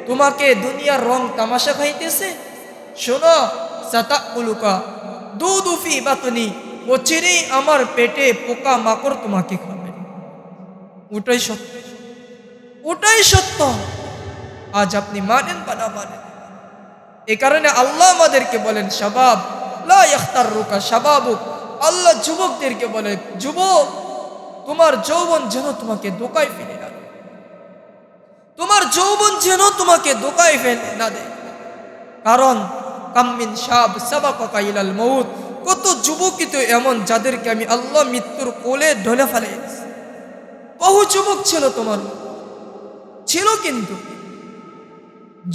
তোমাকে দুনিয়ার রং তামাশা খাইতেছে। শোনো, সাতাকুলুকা দুদুফি বাতনি, অচিরেই আমার পেটে পোকা মাকড় তোমাকে খাবে। ওটাই সত্য, ওটাই সত্য। আজ আপনি মানেন বা না মানেন, এ কারণে আল্লাহ আমাদেরকে বলেন শাবাব লা ইয়াখতারুকা শাবাবুক, আল্লাহ যুবকদেরকে বলে যুবক, তোমার যৌবন যেন তোমাকে ধোঁকায় ফেলে না দেয়, তোমার যৌবন যেন তোমাকে ধোঁকায় ফেলে না দেয়। কারণ কাম্মিন শাব সাবাকা ইলাল মউত, কত যুবকই তো এমন যাদেরকে আমি আল্লাহ মৃত্যুর কোলে ঢলে ফেলেছি। বহু যুবক ছিল তোমার ছিল, কিন্তু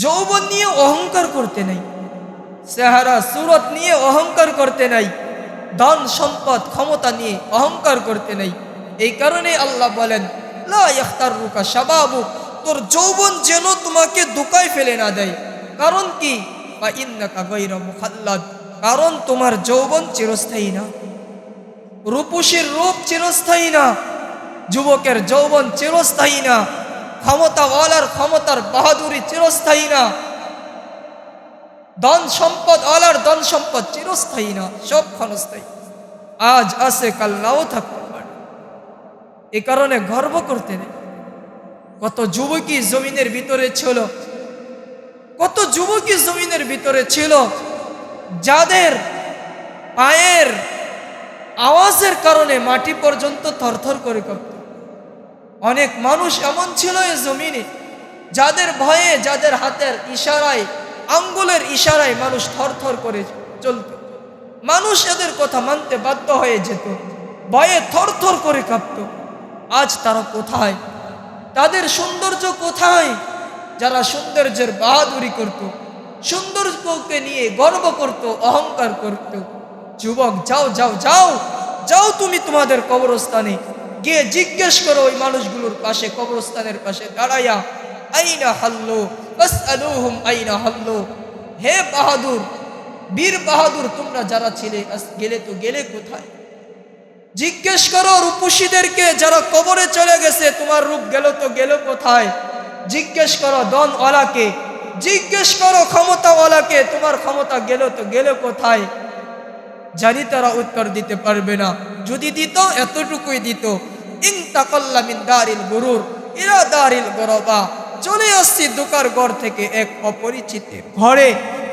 যৌবন নিয়ে অহংকার করতে নাই, চেহারা সুরত নিয়ে অহংকার করতে নাই, ধন সম্পদ ক্ষমতা নিয়ে অহংকার করতে নাই। এই কারণে আল্লাহ বলেন লা ইয়াখতারুকা শাবাবুক, তোর যৌবন যেন তোমাকে ধোঁকায় ফেলে না দেয়। কারণ কি? বা ইন্নাকা গায়রা মুখাল্লাদ, কারণ তোমার যৌবন চিরস্থায়ী না, রূপসীর রূপ চিরস্থায়ী না, যুবকের যৌবন চিরস্থায়ী না, ক্ষমতাওয়ালার ক্ষমতার বাহাদুরি চিরস্থায়ী না, ধন সম্পদ আলার ধন সম্পদ চিরস্থায়ী না, সব ক্ষণস্থায়ী। আজ আছে কাল নাও থাকতে পারে। এ কারণে গর্ব করতে নেই। কত যুবকই জমিনের ভিতরে ছিল, কত যুবকই জমিনের ভিতরে ছিল যাদের পায়ের আওয়াজের কারণে মাটি পর্যন্ত থরথর করে কাঁপত। অনেক মানুষ এমন ছিল এই জমিনে যাদের ভয়ে, যাদের হাতের ইশারায়, আঙ্গুলের ইশারায় মানুষ থরথর করে চলত। মানুষ এদের কথা মানতে বাধ্য হয়ে যেত, ভয়ে থরথর করে কাঁপত। আজ তারা কোথায়? তাদের সৌন্দর্য কোথায়? যারা সৌন্দর্যের বাহাদুরি করত, সৌন্দর্যকে নিয়ে গর্ব করত, অহংকার করত। যুবক, যাও যাও যাও যাও, তুমি তোমাদের কবরস্থানে গিয়ে জিজ্ঞেস করো ওই মানুষগুলোর পাশে, কবরস্থানের পাশে দাঁড়াইয়া, আইনা হাল্লো ফাসআলুহুম আইনা হাল্লো, হে বাহাদুর, বীর বাহাদুর তোমরা যারা ছিলে, গেলে তো গেলে কোথায়? জিজ্ঞেস করো রূপসীদেরকে যারা কবরে চলে গেছে, তোমার রূপ গেল তো গেল কোথায়? জিজ্ঞেস করো ধনওয়ালাকে, জিজ্ঞেস করো ক্ষমতাওয়ালাকে, তোমার ক্ষমতা গেল তো গেল কোথায়? জানি তারা উত্তর দিতে পারবে না। যদি দিত এতটুকুই দিত, ইনতাকাল্লা মিন দারিল গুরুর ইলা দারিল গরবা, চলে আসছি দোকার ঘর থেকে এক অপরিচিত ঘরে,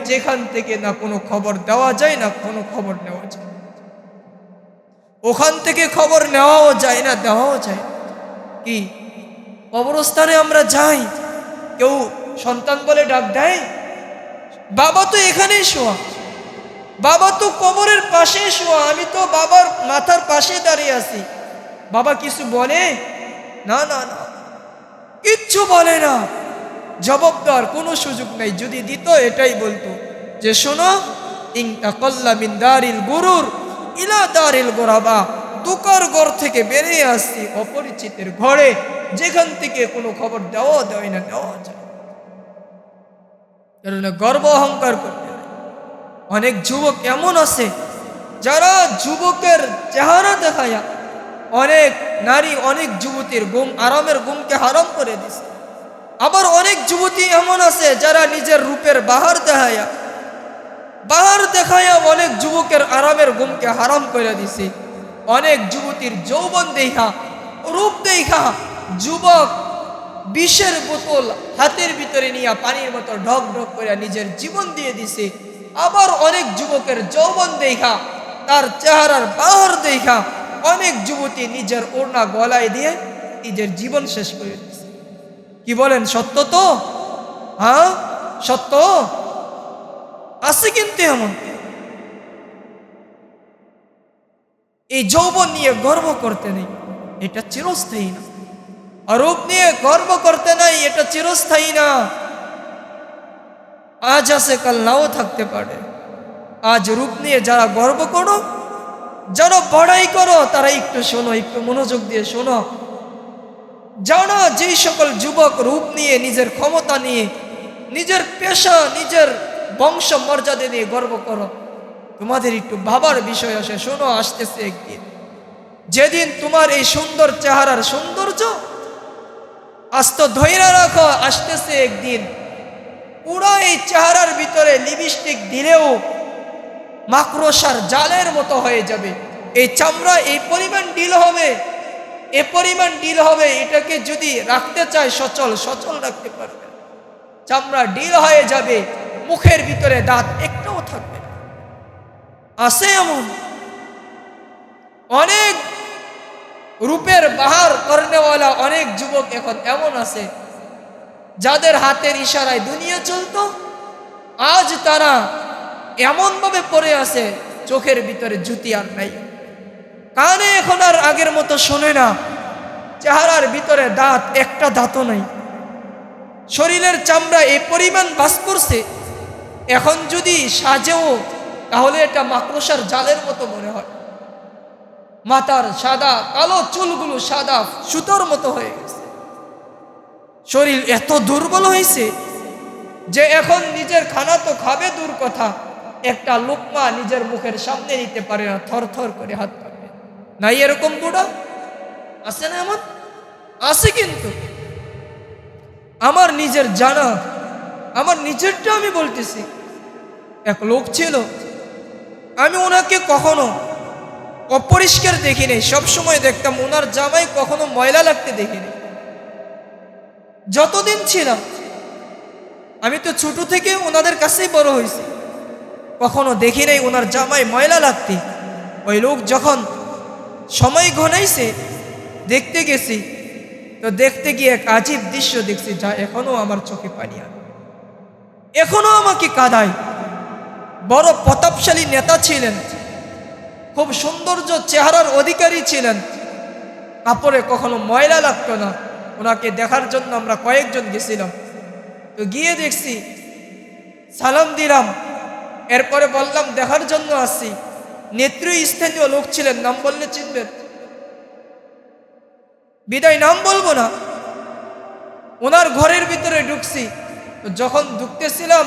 যেখান থেকে না কোনো খবর দেওয়া যায় না কোনো খবর নেওয়া যায়, ওখান থেকে খবর নেওয়াও যায় না দেওয়াও যায়। কি কবরস্থানে আমরা যাই, কেউ সন্তান বলে ডাক দেয়, বাবা তো এখানেই শোয়া, বাবা তো কবরের পাশে শোয়া, আমি তো বাবার মাথার পাশে দাঁড়িয়ে আছি, বাবা কিছু বলে? না না না, কিচ্ছু বলে না, জবাব দেওয়ার কোনো সুযোগ নেই। যদি দিত এটাই বলতো যে শোনো, ইনতাকাল্লা মিন দারিল গুরুর ইলা দারিল গোরাবা, দোকার ঘর থেকে বেরিয়ে আসছি অপরিচিতের ঘরে, যেখান থেকে কোনো খবর দেওয়া দেয় না দেওয়া যায়। কারণ গর্ব অহংকার করতে নাই। অনেক যুবক এমন আছে যারা যুবকের চেহারা দেখায়া অনেক নারী, অনেক যুবতীর ঘুম, আরামের ঘুমকে হারাম করে দিছে। আবার অনেক যুবতী এমন আছে যারা নিজের রূপের বাহার দেখায়া অনেক যুবকের আরামের ঘুমকে হারাম করে দিছে। অনেক যুবতীর যৌবন দেখা, রূপ দেখা যুবক বিষের বোতল হাতের ভিতরে নিয়ে পানির মতো ঢক ঢক করে নিজের জীবন দিয়ে দিছে। আবার অনেক যুবকের যৌবন দেখা, তার চেহারার বাহার দেখা অনেক যুবতী নিজের ওড়না গলায় দিয়ে নিজের জীবন শেষ করে দিছে। কি বলেন, সত্য তো? হ্যাঁ সত্য আছে। কিন্তু এমন এই যৌবন নিয়ে গর্ব করতে নেই, এটা চিরস্থায়ী না। রূপ নিয়ে গর্ব করতে নাই, এটা চিরস্থায়ী না। আজ আছে কাল নাও থাকতে পারে। আজ রূপ নিয়ে যারা গর্ব করো, যারা বড়াই করো, তারা একটু শোনো, একটু মনোযোগ দিয়ে শোনো। জানো যেই সকল যুবক রূপ নিয়ে, নিজের ক্ষমতা নিয়ে, নিজের পেশা, নিজের বংশ মর্যাদা নিয়ে গর্ব করো, তোমাদের একটু ভাবার বিষয় আসে। শোনো, আসতেছে একদিন, যেদিন তোমার এই সুন্দর চেহারার সৌন্দর্য আস্ত ধৈর্য রাখো, আসতেছে একদিন পুরো এই চেহারার ভিতরে লিপস্টিক দিলেও মাকড়সার জালের মতো হয়ে যাবে। এই চামড়া এই পরিমাণ ডিল হবে, এ পরিমাণ ডিল হবে, এটাকে যদি রাখতে চায় সচল, সচল রাখতে পারবে। চামড়া ডিল হয়ে যাবে, মুখের ভিতরে দাঁত একটাও থাকবে না। আছে এমন অনেক রূপের বাহার করেনেওয়ালা অনেক যুবক এখন এমন আছে, যাদের হাতের ইশারায় দুনিয়া চলতো, আজ তারা এমনভাবে পড়ে আছে, চোখের ভিতরে জুতি আর নাই, কানে এখন আর আগের মতো শোনে না, চেহারার ভিতরে দাঁত একটা দাঁতও নাই, শরীরের চামড়া এই পরিমাণ বাস করছে, এখন যদি সাজেও তাহলে এটা মাকড়সার জালের মতো মনে হয়। মাথার সাদা কালো চুলগুলো সাদা সুতোর মতো হয়ে গেছে। শরীর এত দুর্বল হয়েছে যে এখন নিজের খানা তো খাবে দূর কথা, একটা লোকমা নিজের মুখের সামনে নিতে পারে না, থর থর করে হাত কাঁপে। নাই এরকম বুড়া আছে না? এমন আছে। কিন্তু আমার নিজের জানা, আমার নিজেরটা আমি বলতেছি। এক লোক ছিল, আমি ওনাকে কখনো অপরিষ্কার দেখিনি, সবসময় দেখতাম ওনার জামাই কখনো ময়লা লাগতে দেখিনি। যতদিন ছিলাম, আমি তো ছোট থেকে ওনাদের কাছেই বড় হয়েছি, কখনো দেখি নাই ওনার জামাই ময়লা লাগতে। ওই লোক যখন সময় ঘনাইছে, দেখতে গেছি, তো দেখতে গিয়ে এক আজীব দৃশ্য দেখছি, যা এখনো আমার চোখে পানি আনে, এখনো আমাকে কাঁদায়। বড় প্রতাপশালী নেতা ছিলেন, খুব সৌন্দর্য চেহারার অধিকারী ছিলেন, কাপড়ে কখনো ময়লা লাগতো না। ওনাকে দেখার জন্য আমরা কয়েকজন গেছিলাম, তো গিয়ে দেখছি, সালাম দিলাম, এরপরে বললাম দেখার জন্য আসছি। নেতৃস্থানীয় লোক ছিলেন, নাম বললে চিনবেন, বিদায় নাম বলবো না। ওনার ঘরের ভিতরে ঢুকছি, তো যখন ঢুকতেছিলাম,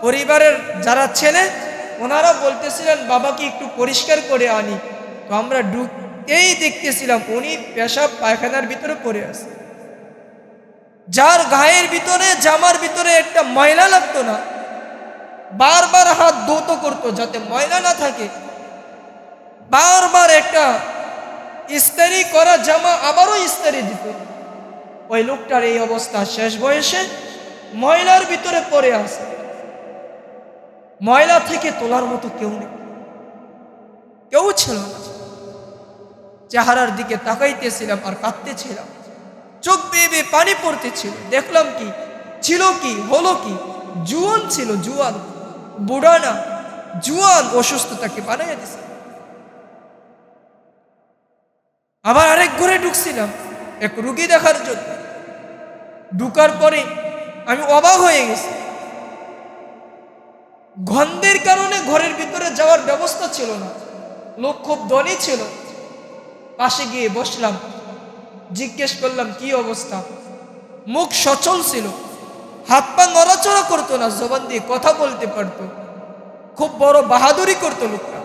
পরিবারের যারা ছেলে ওনারা বলতেছিলেন বাবাকে একটু পরিষ্কার করে আনি। তো আমরা ঢুকতেই দেখতেছিলাম উনি পেশাব পায়খানার ভিতরে পড়ে আছে, যার গায়ের ভিতরে জামার ভিতরে একটা ময়লা লাগতো না, বারবার হাত ধৌত করতো যাতে ময়লা না থাকে, বারবার একটা ইস্ত্রি করা জামা আবারও ইস্ত্রি দিত। ওই লোকটার এই অবস্থা, শেষ বয়সে ময়লার ভিতরে পড়ে আছে, ময়লা থেকে তোলার মতো কেউ নেই, কেউ ছিল না। চেহারার দিকে তাকাইতেছিলাম আর কাঁদতেছিলাম, চোখ বেয়ে বেয়ে পানি পড়তেছিল। দেখলাম কি ছিল, কি হলো কি, জুয়ান ছিল, জুয়ান, বুড়া না, জুয়ান, অসুস্থতাকে বানাইয়া দিছে। আবার আরেক ঘরে ঢুকছিলাম এক রুগী দেখার জন্য। ঢুকার পরে আমি অবাক হয়ে গেছি, গন্ধের কারণে ঘরের ভিতরে যাওয়ার ব্যবস্থা ছিল না। লোক খুব ধনী ছিল। পাশে গিয়ে বসলাম, জিজ্ঞেস করলাম কি অবস্থা। মুখ সচল ছিল, হাত পা নড়াচড়া করতো না, জবান দিয়ে কথা বলতে পারতো, খুব বড় বাহাদুরি করতো লোকটা।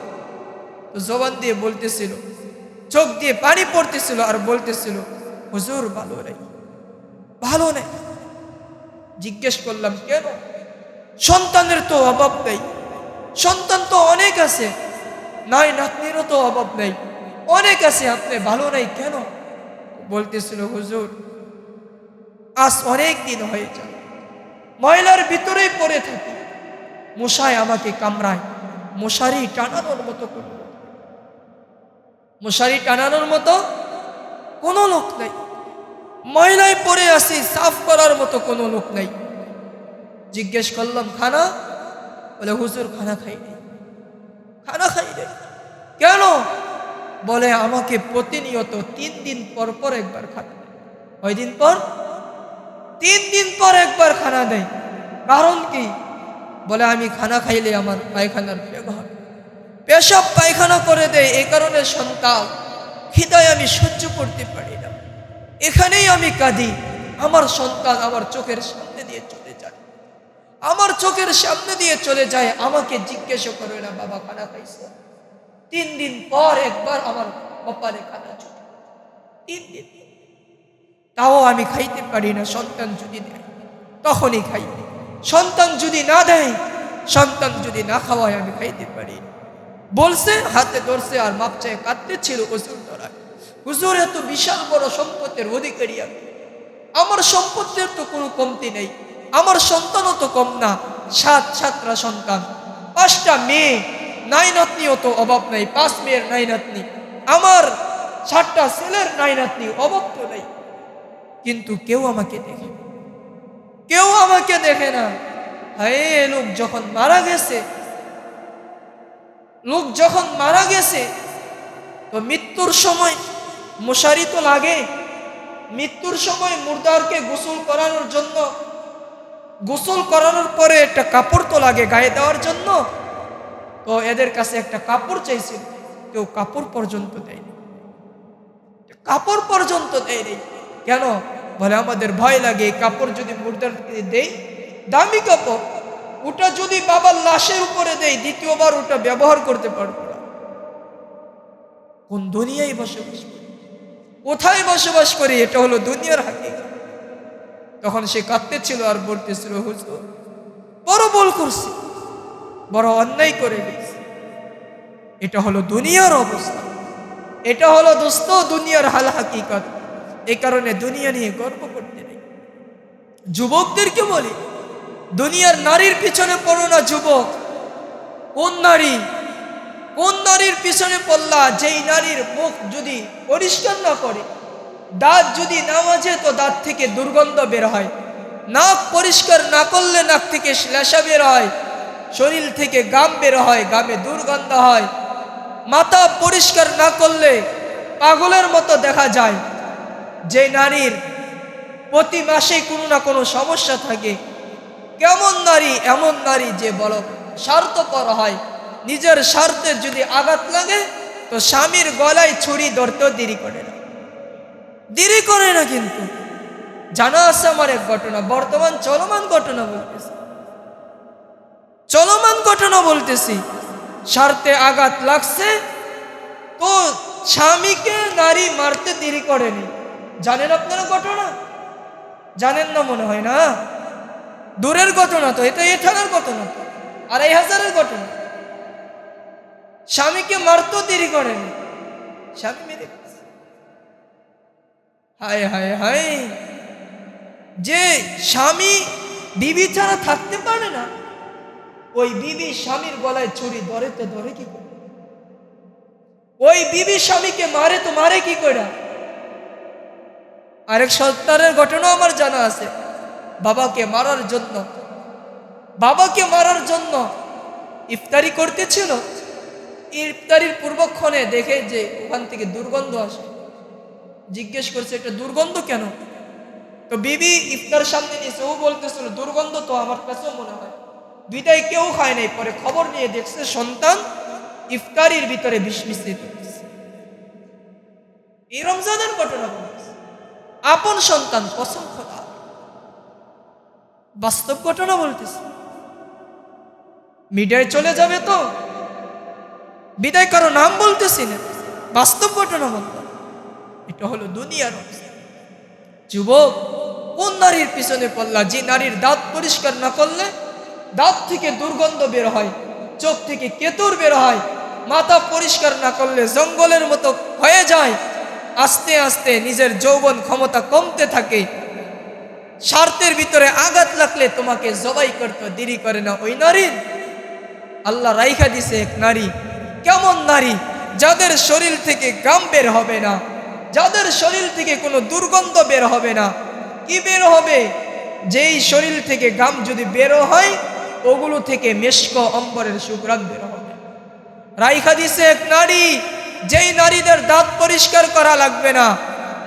তো জবান দিয়ে বলতেছিল, চোখ দিয়ে পানি পড়তেছিল আর বলতেছিল, হুজুর ভালো নেই, ভালো নেই। জিজ্ঞেস করলাম কেন? সন্তানের তো অভাব নেই, সন্তান তো অনেক আছে, নাই নাতনিরও তো অভাব নেই, অনেক আছে, আপনি ভালো নাই কেন? বলতেছিল, হুজুর আজ অনেক দিন হয়ে যায়, ময়লার ভিতরেই পড়ে থাকি, মশায় আমাকে কামড়ায়, মশারি টানানোর মতো কোনো লোক, মশারি টানানোর মতো কোনো লোক নাই, ময়লায় পড়ে আসি, সাফ করার মতো কোনো লোক নাই। জিজ্ঞেস করলাম খানা? বলে হুজুর খানা খাই নাই, খানা খাই নাই। কেন? বলে আমাকে প্রতিনিয়ত 3 দিন পর পর একবার খানা দেয়। কয়দিন পর? 3 দিন পর একবার খানা দেয়। কারণ কি? বলে আমি খানা খাইলে আমার পায়খানার বেগ হবে, পেশাব পায়খানা করে দেয়। এই কারণে সন্তান খিদায় আমি সহ্য করতে পারি না, এখানেই আমি কাঁদি। আমার সন্তান আমার চোখের সামনে দিয়ে চলে যায়, আমার চোখের সামনে দিয়ে চলে যায়, আমাকে জিজ্ঞেস করে না বাবা খানা খাইছো? 3 দিন পর একবার আমার কপালে খানা চলে, 3 দিন, তাও আমি খাইতে পারি না। সন্তান যদি দেয় তখনই খাই, সন্তান যদি না দেয়, সন্তান যদি না খাওয়ায় আমি খাইতে পারি না। বলছে, হাতে ধরছে আর মাপ চায় কাঁদতে ছিল হুজুর ধরায়, হুজুর এত বিশাল বড় সম্পত্তির অধিকারী আমি, আমার সম্পত্তির তো কোনো কমতি নেই, আমার সন্তানও তো কম না, 7টা সন্তান, 5টা মেয়ে, নাই নাতনিও তো অভাব নাই, 5 মেয়ের নাই নাতনি, আমার 7টা ছেলের নাই নাতনি, অভাব তো নেই। কিন্তু কেউ আমাকে দেখে, কেউ আমাকে দেখে না। হায়, লোক যখন মারা গেছে, লোক যখন মারা গেছে, তো মৃত্যুর সময় মশারি তো লাগে, মৃত্যুর সময় মুর্দারকে গোসল করানোর জন্য, গোসল করানোর পরে একটা কাপড় তো লাগে গায়ে দেওয়ার জন্য। তো এদের কাছে একটা কাপড় চাইছিল, কেউ কাপড় পর্যন্ত দেয়নি, কাপড় পর্যন্ত দেয়নি। কেন? বলে আমাদের ভয় লাগে, কাপড় যদি মুর্দারকে দেই, দামি কাপড়, ওটা যদি বাবার লাশের উপরে দেই, দ্বিতীয়বার ওটা ব্যবহার করতে পারবো না। কোন দুনিয়ায় বসবাস করি, কোথায় বসবাস করি, এটা হলো দুনিয়ার হাকিকত। তখন সে কাঁদতেছিল আর বলতেছিল, হুজুর বড় ভুল করছি, বড় অন্যায় করে গেছি। এটা হলো দুনিয়ার অবস্থা, এটা হলো দোস্ত দুনিয়ার হাল হাকিকত। এই কারণে দুনিয়া নিয়ে গর্ব করতে নেই। যুবকদেরকে বলি, দুনিয়ার নারীর পিছনে পড়ো না যুবক। কোন নারী, কোন নারীর পিছনে পড়লা? যেই নারীর মুখ যদি পরিষ্কার না করে, দাঁত যদি না মাজে তো দাঁত থেকে দুর্গন্ধ বের হয়, নাক পরিষ্কার না করলে নাক থেকে শ্লেষা বের হয়, শরীর থেকে গাম বের হয়, গামে দুর্গন্ধ হয়, মাথা পরিষ্কার না করলে পাগলের মতো দেখা যায়। যে নারীর প্রতি মাসে কোনো না কোনো সমস্যা থাকে, কেমন নারী? এমন নারী যে বড় স্বার্থপর হয়, নিজের স্বার্থের যদি আঘাত লাগে তো স্বামীর গলায় ছুরি ধরতেও দেরি করে না, দেরি করে না। কিন্তু জানা আছে আমার এক ঘটনা, বর্তমান চলমান ঘটনা বলতেছি, চলমান ঘটনা বলতেছি। স্বার্থে আঘাত লাগছে তো স্বামীকে নারী মারতে দেরি করেনি। জানেন আপনারা ঘটনা? জানেন না মনে হয় না, দূরের ঘটনা তো, এটা থানার ঘটনা তো, 2500-এর ঘটনা। স্বামীকে মারতেও দেরি করেনি, স্বামী মেরে ফেলছে। হায় হায় হায়, যে স্বামী বিবি ছাড়া থাকতে পারে না, ওই বিবি স্বামীর গলায় ছুরি ধরে তো ধরে কি করে? ওই বিবি স্বামীকে মারে তো মারে কি করে? আরেক সন্তানের ঘটনা আমার জানা আছে, বাবাকে মারার জন্য, বাবাকে মারার জন্য ইফতারি করতেছিল। ইফতারির পূর্বক্ষণে দেখে যে ওখান থেকে দুর্গন্ধ আসে, জিজ্ঞেস করছে এটা দুর্গন্ধ কেন? তো বিবি ইফতার সামনে নিয়েছে, ও বলতেছিল দুর্গন্ধ তো আমার কাছেও মনে হয়। দুইটাই কেউ খায় নাই, পরে খবর নিয়ে দেখছে সন্তান ইফতারির ভিতরে বিষ মিশ্রিত করছে। এই রমজানের ঘটনা বলতেছে, আপন সন্তান কসম খোদা, বাস্তব ঘটনা বলতেছে। মিডিয়ায় চলে যাবে তো বিদায় কারো নাম বলতেছি না, বাস্তব ঘটনা বলতাম। এটা হলো দুনিয়ার অবস্থা। যুবক, কোন নারীর পিছনে পড়লা? যে নারীর দাঁত পরিষ্কার না করলে দাঁত থেকে দুর্গন্ধ বের হয়, চোখ থেকে কেতুর বের হয়, মাথা পরিষ্কার না করলে জঙ্গলের মতো হয়ে যায়, আস্তে আস্তে নিজের যৌবন ক্ষমতা কমতে থাকে, স্বার্থের ভিতরে আঘাত লাগলে তোমাকে জবাই করতে দেরি করে না। ওই নারীর আল্লাহ রাইখা দিছে এক নারী। কেমন নারী? যাদের শরীর থেকে গাম বের হবে না, যাদের শরীর থেকে কোনো দুর্গন্ধ বের হবে না। কি বের হবে? যেই শরীর থেকে গাম যদি বের হয়, ওগুলো থেকে মেশক অম্বরের সুঘ্রাণ বের হবে। রাইখা দিছে এক নারী, যেই নারীদের দাঁত পরিষ্কার করা লাগবে না।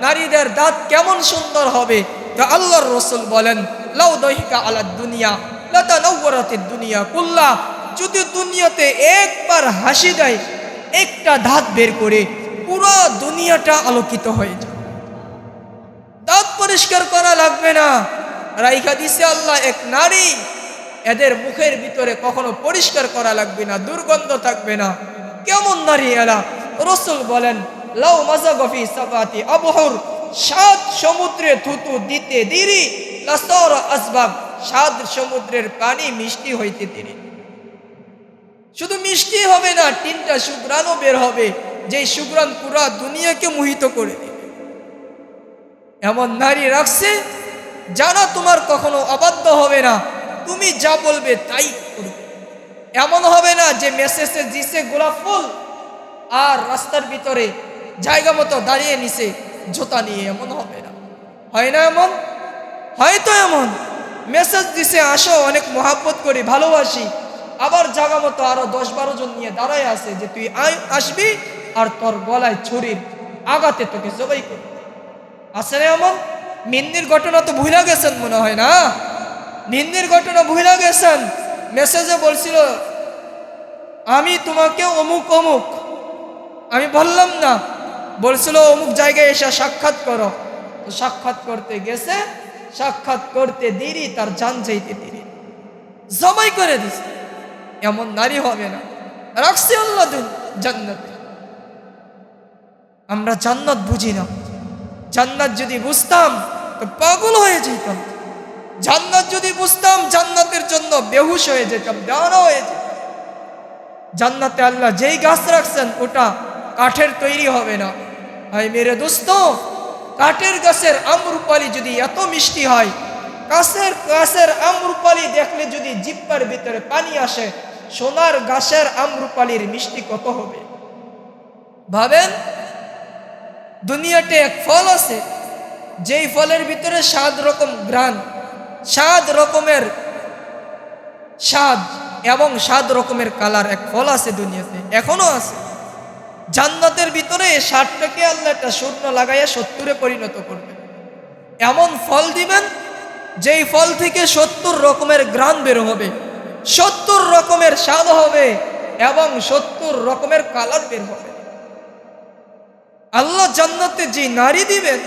নারীদের দাঁত কেমন সুন্দর হবে! তো আল্লাহর রাসূল বলেন, লাউ দহিকা আলা দুনিয়া লাতানাওয়ারাতিদ দুনিয়া কুল্লা, যদি দুনিয়াতে একবার হাসি দেয়, একটা দাঁত বের করে পুরো দুনিয়াটা আলোকিত হয়ে যায়। দাঁত পরিষ্কার করা লাগবে না, রাইখা দিছে আল্লাহ এক নারী, এদের মুখের ভিতরে কখনো পরিষ্কার করা লাগবে না, দুর্গন্ধ থাকবে না। কেমন নারী এরা? রাসূল বলেন, লাউ মাযাগফি সাবাতি আবহুর, 7 সমুদ্রে থুতু দিতে দেরি, লাসারা আসবাব, 7 সমুদ্রের পানি মিষ্টি হইতে দেরি। শুধু মিষ্টি হবে না, 3টা সুঘ্রাণও বের হবে, যেই সুঘ্রাণ পুরা দুনিয়াকে মোহিত করে দিবে। এমন নারী রাখছে যারা তোমার কখনো অবাধ্য হবে না, তুমি যা বলবে তাই করবে। এমন হবে না যে মেসেজে দিছে গোলাপ ফুল আর রাস্তার ভিতরে জায়গা মতো দাঁড়িয়ে নিছে জুতা নিয়ে, এমন হবে না। হয় না এমন? হয়তো এমন মেসেজ দিছে আসো, অনেক মহাব্বত করি, ভালোবাসি, আবার জায়গা মতো আরো 10-12 জন নিয়ে দাঁড়ায় আছে যে তুই আসবি আর তোর গলায় ছুরির আঘাতে তোকে জবাই করবে। আছে না এমন? মিন্নির ঘটনা তো ভুলে গেছেন মনে হয় না? মিন্নির ঘটনা ভুলে গেছেন। মেসেজে বলছিল আমি তোমাকে অমুক অমুক, আমি বললাম না, বলছিল অমুক জায়গায় এসে সাক্ষাৎ করো। তো সাক্ষাৎ করতে গেছে, সাক্ষাৎ করতে দেরি, তার জান যাইতে দেরি, জবাই করে দিছে। এমন নারী হবে না, রাখছে আল্লাহ জান্নাতে। আমরা জান্নাত বুঝি না। জান্নাত যদি বুঝতাম তো পাগল হয়ে যেতাম। জান্নাত যদি বুঝতাম, জান্নাতের জন্য বেহুশ হয়ে যেতাম, দেওয়ানা হয়ে যেতাম। জান্নাতে আল্লাহ যেই গাছ রাখছেন ওটা কাঠের তৈরি হবে না। ভাই মেরে দোস্ত, কাঠের গাছের আমরুপালি যদি এত মিষ্টি হয়, গাছের আমরুপালি দেখলে যদি জিহ্বার ভিতরে পানি আসে, সোনার গাছের আমরুপালির মিষ্টি কত হবে ভাবেন। দুনিয়াতে এক ফল আছে, যেই ফলের ভিতরে 7 রকম ঘ্রাণ, 7 রকমের স্বাদ এবং 7 রকমের কালার। এক ফল আছে দুনিয়াতে, এখনো আছে। জান্নাতের ভিতরে 60টাকে আল্লাহ একটা শূন্য লাগাইয়া 70-এ পরিণত করবেন। এমন ফল দিবেন যেই ফল থেকে 70 রকমের ঘ্রাণ বের হবে, 70 রকমের স্বাদ হবে এবং 70 রকমের কালার বের হবে। আল্লাহ জান্নাতে যে নারী দিবেন,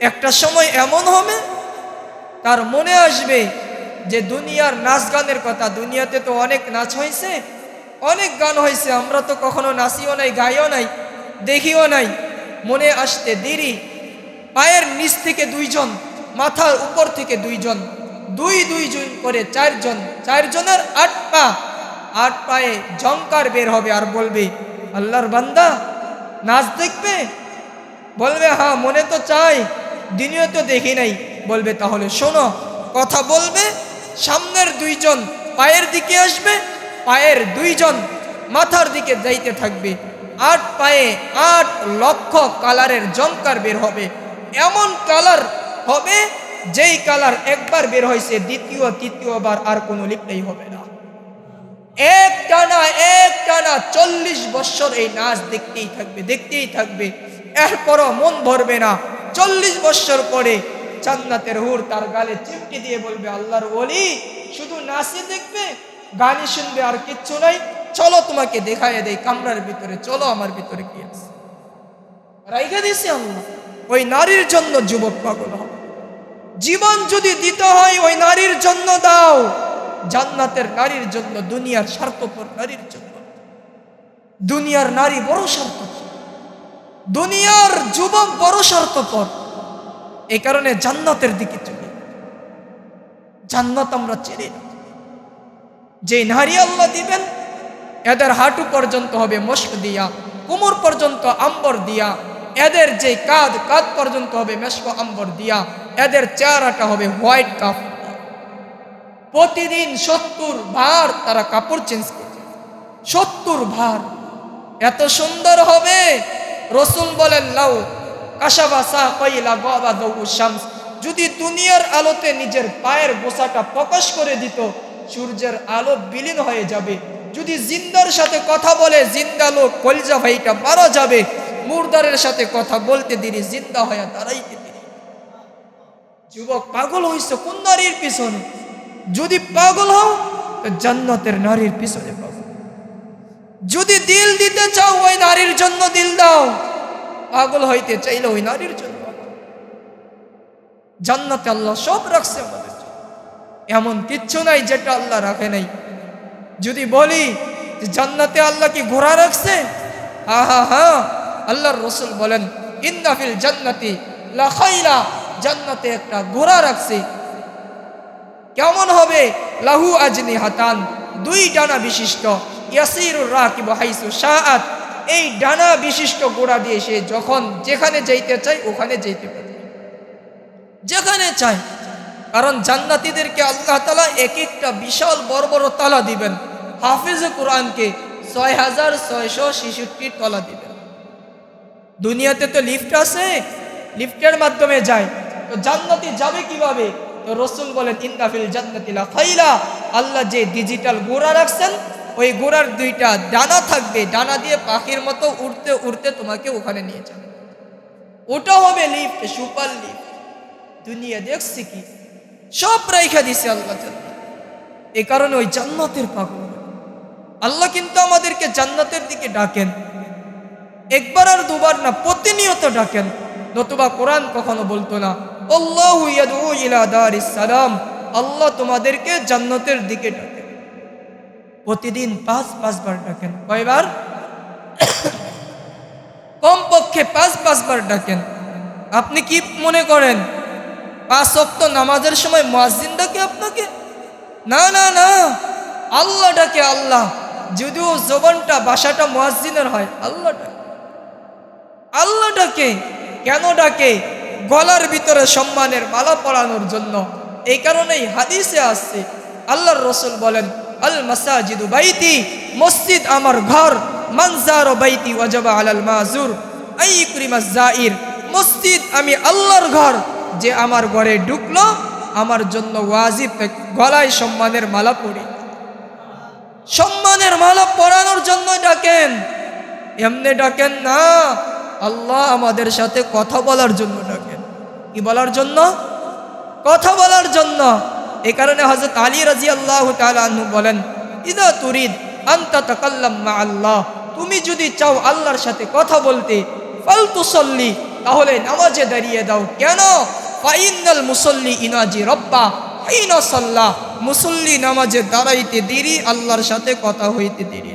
একটা সময় এমন হবে তার মনে আসবে যে দুনিয়ার নাচ গানের কথা। দুনিয়াতে তো অনেক নাচ হয়েছে, অনেক গান হয়েছে, আমরা তো কখনো নাচিও নাই, গাইও নাই, দেখিও নাই। মনে আসতে দেরি, পায়ের নিচ থেকে 2 জন, মাথার উপর থেকে 2 জন, 2 জন করে 4 জন, 4 জনের 8 পা, 8 পায়ে ঝংকার বের হবে আর বলবে আল্লাহর বান্দা নাচ দেখবে? বলবে হ্যাঁ মনে তো চাই, দিনেও তো দেখি নাই। বলবে তাহলে শোনো, কথা বলবে, সামনের 2 জন পায়ের দিকে আসবে, পায়ের 2 জন মাথার দিকে যাইতে থাকবে, 8 পায়ে 8 লক্ষ কালারের ঝংকার বের হবে। এমন কালার হবে যেই কালার একবার বের হয়েছে, দ্বিতীয় তৃতীয়বার আর কোনো লিপটাই হবে না। এক টানা 40 বছর এই নাচ দেখতেই থাকবে, দেখতেই থাকবে, এরপরও মন ভরবে না। 40 বছর পরে জান্নাতের হুর তার গালে চিমটি দিয়ে বলবে আল্লাহর ওলি শুধু নাচই দেখবে, গানই শুনবে, আর কিচ্ছু নাই, চলো তোমাকে দেখাইয়া দেই কামরার ভিতরে, চলো আমার ভিতরে কি আছে। রাইখা দিছে আল্লাহ। ওই নারীর জন্য যুবক পাগল হবে। জীবন যদি দিতে হয় ওই নারীর জন্য দাও, জান্নাতের নারীর জন্য, দুনিয়ার স্বার্থপর নারীর জন্য। দুনিয়ার নারী বড় স্বার্থপর, দুনিয়ার যুবক বড় স্বার্থপর। এই কারণে জান্নাতের দিকে চলি, জান্নাত আমরা চিনি না। যে নারী আল্লাহ দিবেন এদের হাঁটু পর্যন্ত হবে মস্ক দিয়া, কোমর পর্যন্ত আম্বর দিয়া, এদের যে কাঁধ পর্যন্ত হবে মেশক আম্বর দিয়া, এদের চেহারাটা হবে হোয়াইট কাপ। প্রতিদিন 70 বার তারা কাপড় চেঞ্জ করবে, 70 বার। এত সুন্দর হবে, রাসূল বলেন লাউ কাশাবা সাকাইলা গাবাদু শামস, যদি দুনিয়ার আলোতে নিজের পায়ের গোছাটা প্রকাশ করে দিত, সূর্যের আলো বিলীন হয়ে যাবে। যদি জিন্দার সাথে কথা বলে, জিন্দা লোক কলজা ভাইটা মারা যাবে। মুর্দারের সাথে কথা বলতে দেরি, জিন্দা হয়ে দাঁড়াইতে দেরি। যুবক পাগল হইছে কোন নারীর পিছনে? যদি পাগল হও তো জান্নাতের নারীর পিছনে পাগল। যদি দিল দিতে চাও ওই নারীর জন্য দিল দাও, পাগল হইতে চাইলে ওই নারীর জন্য। জান্নাতে আল্লাহ সব রাখছে আমাদের জন্য, এমন কিচ্ছু নাই যেটা আল্লাহ রাখে নাই। যদি বলি যে জান্নাতে আল্লাহ কি ঘোড়া রাখছে, হ্যাঁ, আল্লাহর রাসূল বলেন ইন্না ফিল জান্নাতি লা খাইলা, জান্নাতে একটা ঘোড়া রাখছে। কেমন হবে? লাহু আজনিহাতান, দুই ডানা বিশিষ্ট। ইয়াসিরুর রাকিবু হাইসু শাআত, এই ডানা বিশিষ্ট ঘোড়া দিয়ে সে যখন যেখানে যাইতে চায় ওখানে যাইতে পারে, যেখানে চায়। কারণ জান্নাতীদেরকে আল্লাহ তাআলা এক একটা বিশাল বড় বড় তালা দিবেন। হাফিজে কোরআনকে 6666 তলা দিবেন। দুনিয়াতে তো লিফট আছে, লিফটের মাধ্যমে যায়, তো জান্নাতে যাবে কিভাবে? তো রাসূল বলেন ইন্না ফিল জান্নাতি লা খাইলা, আল্লাহ যে ডিজিটাল ঘোড়া রাখছেন ওই ঘোড়ার দুইটা ডানা থাকবে, ডানা দিয়ে পাখির মতো উড়তে উড়তে তোমাকে ওখানে নিয়ে যাবে। ওটা হবে লিফট, সুপার লিফট। দুনিয়া দেখছি কি সব রাইখা দিছে আল্লাহ তাআলা। এই কারণে ওই জান্নাতের পাগল আল্লাহ কিন্তু আমাদেরকে জান্নাতের দিকে ডাকেন, একবার আর দুবার না, প্রতিনিয়ত ডাকেন। নতুবা কোরআন কখনো বলতো না আল্লাহু ইয়াদউ ইলা দারিস সালাম, আল্লাহ তোমাদেরকে জান্নাতের দিকে ডাকেন। প্রতিদিন 5 বার ডাকেন। কয়বার? কমপক্ষে 5 বার ডাকেন। আপনি কি মনে করেন 5 ওয়াক্ত নামাজের সময় মুয়াজ্জিন ডাকে আপনাকে? না না না, আল্লাহ ডাকে। আল্লাহ, যদিও জবানটা ভাষাটা মুয়াজ্জিনের হয়, আল্লাহ ডাকে। আল্লাহ ডাকে। কেন ডাকে? গলার ভিতরে সম্মানের মালা পরানোর জন্য। এই কারণেই হাদিসে আসছে, আল্লাহর রাসূল বলেন আল মাসাজিদু বাইতি, মসজিদ আমার ঘর। মানজার বাইতি ওয়াজাবা আলাল মাজুর আইকরিমাজ জাইর, মসজিদ আমি আল্লাহর ঘর, যে আমার ঘরে ঢুকলো আমার জন্য ওয়াজিব গলায় সম্মানের মালা পরি। সম্মানের মালা পরানোর জন্য ডাকেন, এমনি ডাকেন না। আল্লাহ আমাদের সাথে কথা বলার জন্য ডাকেন। কি বলার জন্য? কথা বলার জন্য। এই কারণে হযরত আলী রাদিয়াল্লাহু তাআলা আনহু বলেন ইদা তুরিদ আনতা তাকাল্লাম মা আল্লাহ, তুমি যদি চাও আল্লাহর সাথে কথা বলতে, ফালতুসাল্লি, তাহলে নামাজে দাঁড়িয়ে দাও। কেন? ফাইনাল মুসাল্লি ইনাজি রব্বা হিনা সাল্লা, মুসল্লি নামাজে দাঁড়াইতে দেরি, আল্লাহর সাথে কথা হইতে দেরি।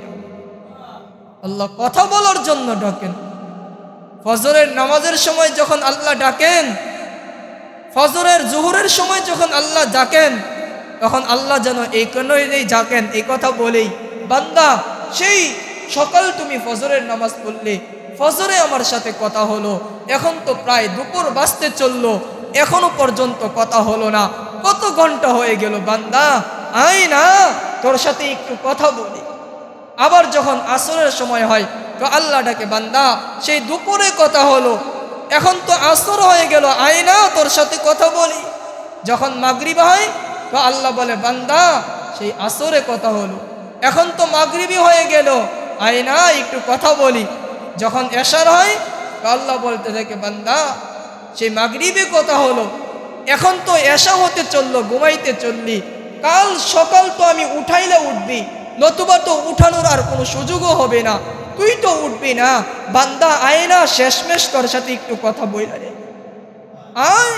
আল্লাহ কথা বলার জন্য ডাকেন। ফজরের নামাজের সময় যখন আল্লাহ ডাকেন, ফজরের জোহরের সময় যখন আল্লাহ ডাকেন, তখন আল্লাহ যেন এই কারণেই ডাকেন, এই কথা বলেই, বান্দা সেই সকাল তুমি ফজরের নামাজ পড়লে, ফজরে আমার সাথে কথা হলো, এখন তো প্রায় দুপুর বাজতে চললো, এখনো পর্যন্ত কথা হলো না, কত ঘন্টা হয়ে গেল, বান্দা আয় না তোর সাথে একটু কথা বলি। আবার যখন আসরের সময় হয় তো আল্লাহ ডাকে, বান্দা সেই দুপুরে কথা হলো, এখন তো আসর হয়ে গেল, আয় না তোর সাথে কথা বলি। যখন মাগরিব হয় তো আল্লাহ বলে, বান্দা সেই আসরে কথা হলো, এখন তো মাগরিবি হয়ে গেল, আয় না একটু কথা বলি। যখন এশার হয় তো আল্লাহ বলতে থাকে, বান্দা সেই মাগরিবে কথা হলো, এখন তো এশা হতে চললো, ঘুমাইতে চললি, কাল সকাল তো আমি উঠাইলে উঠবি, নতুবা তো উঠানোর আর কোনো সুযোগও হবে না, তুই তো উঠবি না, বান্দা আয় না শেষমেশ তোর সাথে একটু কথা বইলা রে, আয়।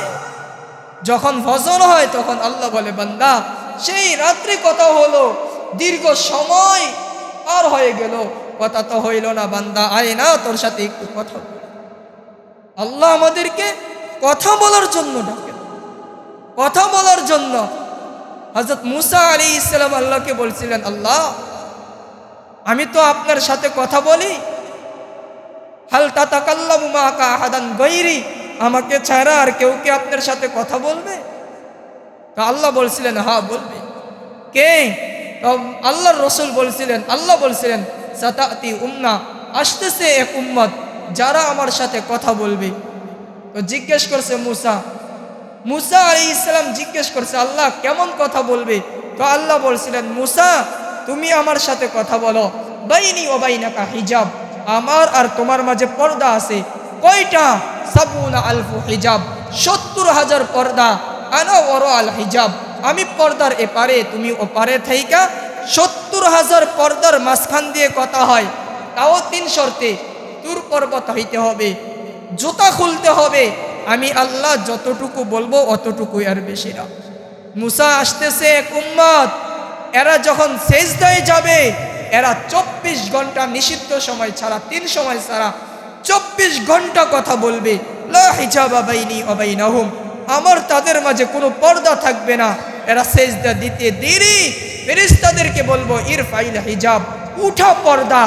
যখন ফজর হয় তখন আল্লাহ বলে, বান্দা সেই রাত্রে কথা হলো, দীর্ঘ সময় পার হয়ে গেল, কথা তো হইল না, বান্দা আয় না তোর সাথে একটু কথা বল। আল্লাহ আমাদেরকে কথা বলার জন্য ডাকেন, কথা বলার জন্য। হযরত মুসা আলাইহিস সালাম আল্লাহকে বলছিলেন, আল্লাহ আমি তো আপনার সাথে কথা বলি, হাল তাতাকাল্লামু মাকা আহাদান গায়রি, আমাকে ছাড়া আর কেউ কি আপনার সাথে কথা বলবে? তো আল্লাহ বলছিলেন, হ্যাঁ বলবে। কে? তো আল্লাহর রাসূল বলছিলেন, আল্লাহ বলছিলেন, সাতাতি উম্মাহ, আসতেছে এক উম্মত যারা আমার সাথে কথা বলবে। তো জিজ্ঞেস করছে মুসা আলাইহিস সালাম জিজ্ঞেস করছে, আল্লাহ কেমন কথা বলবে? তো আল্লাহ বলছিলেন, মুসা তুমি আমার সাথে কথা বলো, বাইনি ওয়া বাইনাকা হিজাব, আমার আর তোমার মাঝে পর্দা আছে। কয়টা? 70,000 হিজাব, 70,000 পর্দা। আনা ওয়ারা আল হিজাব, আমি পর্দার এপারে তুমি ওপারে থাইকা 70,000 পর্দার মাঝখান দিয়ে কথা হয়, তাও 3 শর্তে। তুর পর্বত হইতে হবে, জুতা খুলতে হবে, আমি আল্লাহ যতটুকু বলবো অতটুকুই, আর বেশি না। মুসা আসতেছে এক উম্মত, এরা যখন সেজদায় যাবে এরা 24 ঘন্টা নিষিদ্ধ সময় ছাড়া, 3 সময় ছাড়া 24 ঘন্টা কথা বলবে। লা হিজাবা বাইনি ওয়া বাইনাহুম, আমার তাদের মাঝে কোনো পর্দা থাকবে না। এরা সেজদা দিতে দেরি, ফেরেশতাদেরকে বলবো ইরফাইল হিজাব, উঠা পর্দা।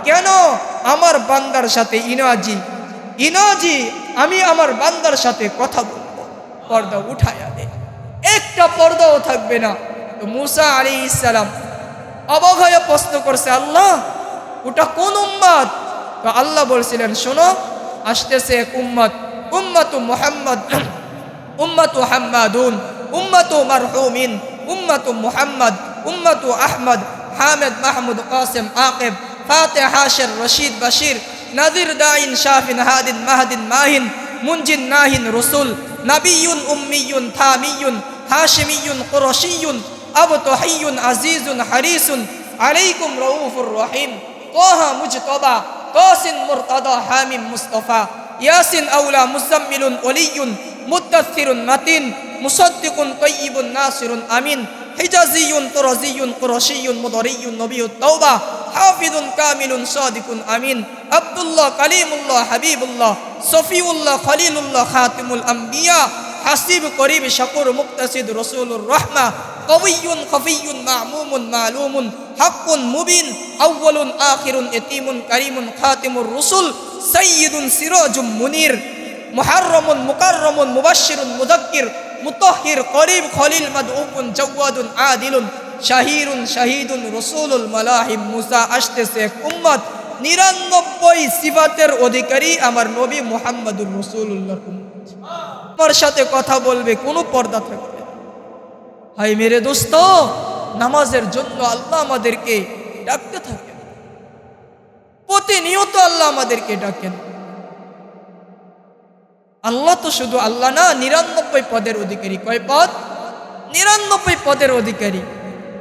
কেন? আমার বান্দার সাথে ইনাজি, আমি আমার বান্দার সাথে কথা বলবো, পর্দা উঠায়া দে, একটা পর্দাও থাকবে না। তো মুসা আলাইহিস সালাম অবাক হয়ে প্রশ্ন করছে, আল্লাহ ওটা কোন উম্মত? তো আল্লাহ বলছিলেন, শোনো, আসতেছে এক উম্মত, উম্মতু মুহাম্মদ, উম্মতু হাম্মাদুন, উম্মতু মারহুমিন, উম্মতু মুহাম্মদ, উম্মতু আহমদ, হামিদ, মাহমুদ, কাসিম, আকিব, ফাতিহ, হাশির, রশিদ, বাশির, নাদির, দাইন, শাফিন, হাদিন, মাহদিন, মাহিন, মুনজিন, নাহিন, রসুল, নবিয়ুন, উম্মিয়ুন, থামিয়ুন, হাশিমিয়ুন, কুরশিয়ুন, আবতাহিয়ুন, আজিজুন, হারিসুন, আলাইকুম রউফুর রহিম, তোহা মুজতবা, কাসিম, মুরতাদা, হামিম, মুস্তাফা, ইয়াসিন, আউলা, মুজাম্মিলুন, ওলিয়ুন, মুদ্দাসসিরুন, মাতিন, মুসাদ্দিকুন, তাইয়িবুন, নাসিরুন, আমিন, হিজাজিয়ুন, তুরাজিয়ুন, কুরশিয়ুন, মুদরিয়ুন, নবিয়ুত তাওবা, হাফিজুন, কামিলুন, সাদিকুন, আমিন, আব্দুল্লাহ, কালিমুল্লাহ, হাবিবুল্লাহ, সফিউল্লাহ, খলিলুল্লাহ, খাতিমুল আম্বিয়া, হাসিব, করিব, শাকুর, মুক্তাসিদ, রসুলুর রহমা, কবিয়ুন, খফিয়ুন, মামুমুন, মালুমুন, হাক্কুন, মুবিন, আউয়ালুন, আখিরুন, ইতিমুন, কারিমুন, খাতিমুর রসুল, সাইয়্যিদুন, সিরাজুম মুনির, মুহাররমুন, মুকাররমুন, মুবাশশিরুন, মুযাক্কির, মুতাহহির, করিব, খলিল, মাদউবুন, জাওয়াদুন, আদিলুন, শাহিরুন, শাহিদুন, রসুলুল মালাহিম। মুসা আসতেছে এক উম্মত 99 সিফাতের অধিকারী আমার নবী মুহাম্মদুর রাসূলুল্লাহ আমার সাথে কথা বলবে, কোনো পর্দা থাকবে না। হাই মেরে দোস্ত, নামাজের জন্য আল্লাহ আমাদেরকে ডাকতে থাকেন, প্রতিনিয়ত আল্লাহ আমাদেরকে ডাকেন। আল্লাহ তো শুধু আল্লাহ না, 99 পদের অধিকারী। কয় পদ? 99 পদের অধিকারী।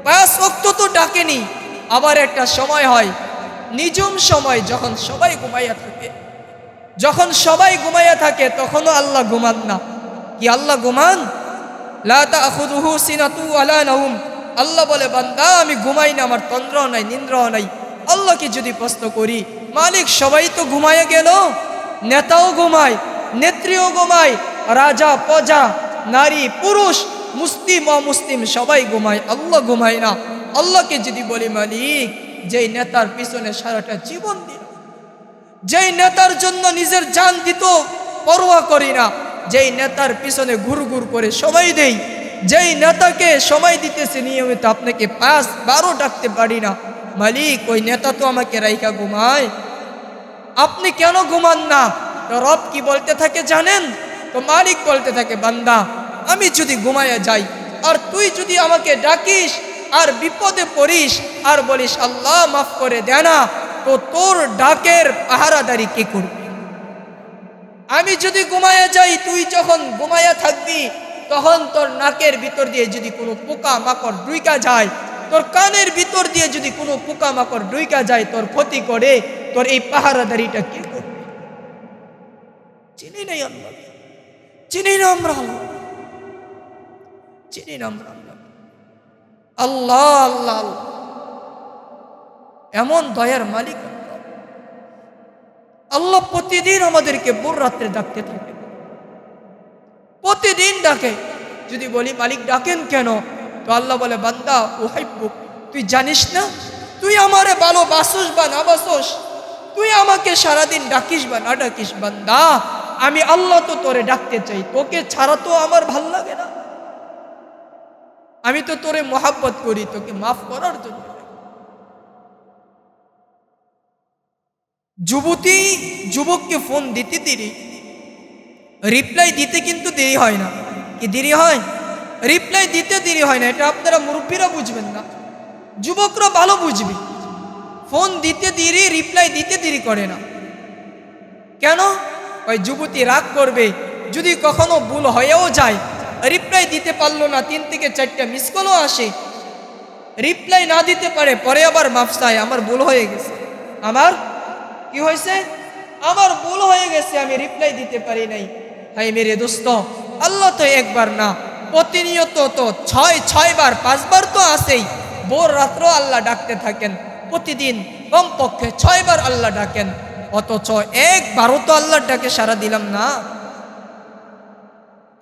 5 ওয়াক্ত তো ডাকেনি। আবার একটা সময় হয়, নিজম সময়, যখন সবাই ঘুমাইয়া থাকে, যখন সবাই ঘুমাইয়া থাকে তখনও আল্লাহ ঘুমান না। কি আল্লাহ ঘুমান? লা তাখুযুহু সিনাতু ওয়ালা নাওম। আল্লাহ বলে, বান্দা আমি ঘুমাই না, আমার তন্দ্রাও নাই, নিন্দ্রাও নাই। আল্লাহকে যদি প্রশ্ন করি, মালিক সবাই তো ঘুমাইয়া গেল, নেতাও ঘুমায়, নেত্রীও ঘুমায়, রাজা প্রজা, নারী পুরুষ, মুসলিম অমুসলিম সবাই ঘুমায়, আল্লাহ ঘুমায় না। আল্লাহকে যদি বলি, মালিক যেই নেতার পিছনে সারাটা জীবন দিল, যেই নেতার জন্য নিজের জান দিত পরোয়া করি না, যেই নেতার পিছনে ঘুরঘুর করে সময় দেই, যেই নেতাকে সময় দিতেছে নিয়মিত, আপনাকে 5-12 ডাকতে পারি না, মালিক ওই নেতা তো আমাকে রাইখা ঘুমায়, আপনি কেন ঘুমান না? তো রব কি বলতে থাকে জানেন? তো মালিক বলতে থাকে, বান্দা আমি যদি ঘুমায়া যাই আর তুই যদি আমাকে ডাকিস আর বিপদে পড়িস আর বলিস আল্লাহ মাফ করে দে না, তো তোর ডাকের পাহারাদারি কে করবে? আমি যদি ঘুমায়া যাই, তুই যখন ঘুমায়া থাকবি তখন তোর নাকের ভিতর দিয়ে যদি কোনো পোকা মাকড় ঢুইকা যায়, তোর কানের ভিতর দিয়ে যদি কোনো পোকা মাকড় ঢুইকা যায়, তোর ক্ষতি করে, তোর এই পাহারাদারিটা কে করবে? চিনি নাই আল্লাহ, চিনি না আমরা আল্লাহ, চিনি না আমরা আল্লাহ। আল্লাহ আল্লাহ আল্লাহ এমন দয়ার মালিক আল্লাহ। প্রতিদিন আমাদেরকে ভোর রাত্রে ডাকতে থাকে, প্রতিদিন ডাকে। যদি বলি মালিক ডাকেন কেন? তো আল্লাহ বলে, বান্দা উহাইব্বুক, তুই জানিস না তুই আমারে ভালোবাসোস বা না বাসোস? তুই আমাকে সারাদিন ডাকিস বা না ডাকিস, বান্দা আমি আল্লাহ তো তোরে ডাকতে চাই, তোকে ছাড়া তো আমার ভাল লাগে না। আমি তো তোরে মোহাব্বত করি, তোকে মাফ করার জন্য। যুবতী যুবককে ফোন দিতে দেরি, রিপ্লাই দিতে কিন্তু দেরি হয় না। কি দেরি হয়? রিপ্লাই দিতে দেরি হয় না। এটা আপনারা মুরব্বীরা বুঝবেন না, যুবকরা ভালো বুঝবে। ফোন দিতে দেরি, রিপ্লাই দিতে দেরি করে না। কেন? ওই যুবতী রাগ করবে যদি কখনো ভুল হয়েও যায়, রিপ্লাই দিতে পারলো না, 3 থেকে 4টা মিস কলও আসে, রিপ্লাই না দিতে পারে, পরে আবার মাফ চায়, আমার ভুল হয়ে গেছে, আমার কি হয়েছে, আমার ভুল হয়ে গেছে, আমি রিপ্লাই দিতে পারি নাই। হাই মেরে দোস্ত, আল্লাহ তো একবার না, প্রতিনিয়ত তো 6 বার 5 বার তো আসেই, ভোর রাত্র আল্লাহ ডাকতে থাকেন, প্রতিদিন কমপক্ষে 6 বার আল্লাহ ডাকেন, অথচ একবারও তো আল্লাহর ডাকে সাড়া দিলাম না।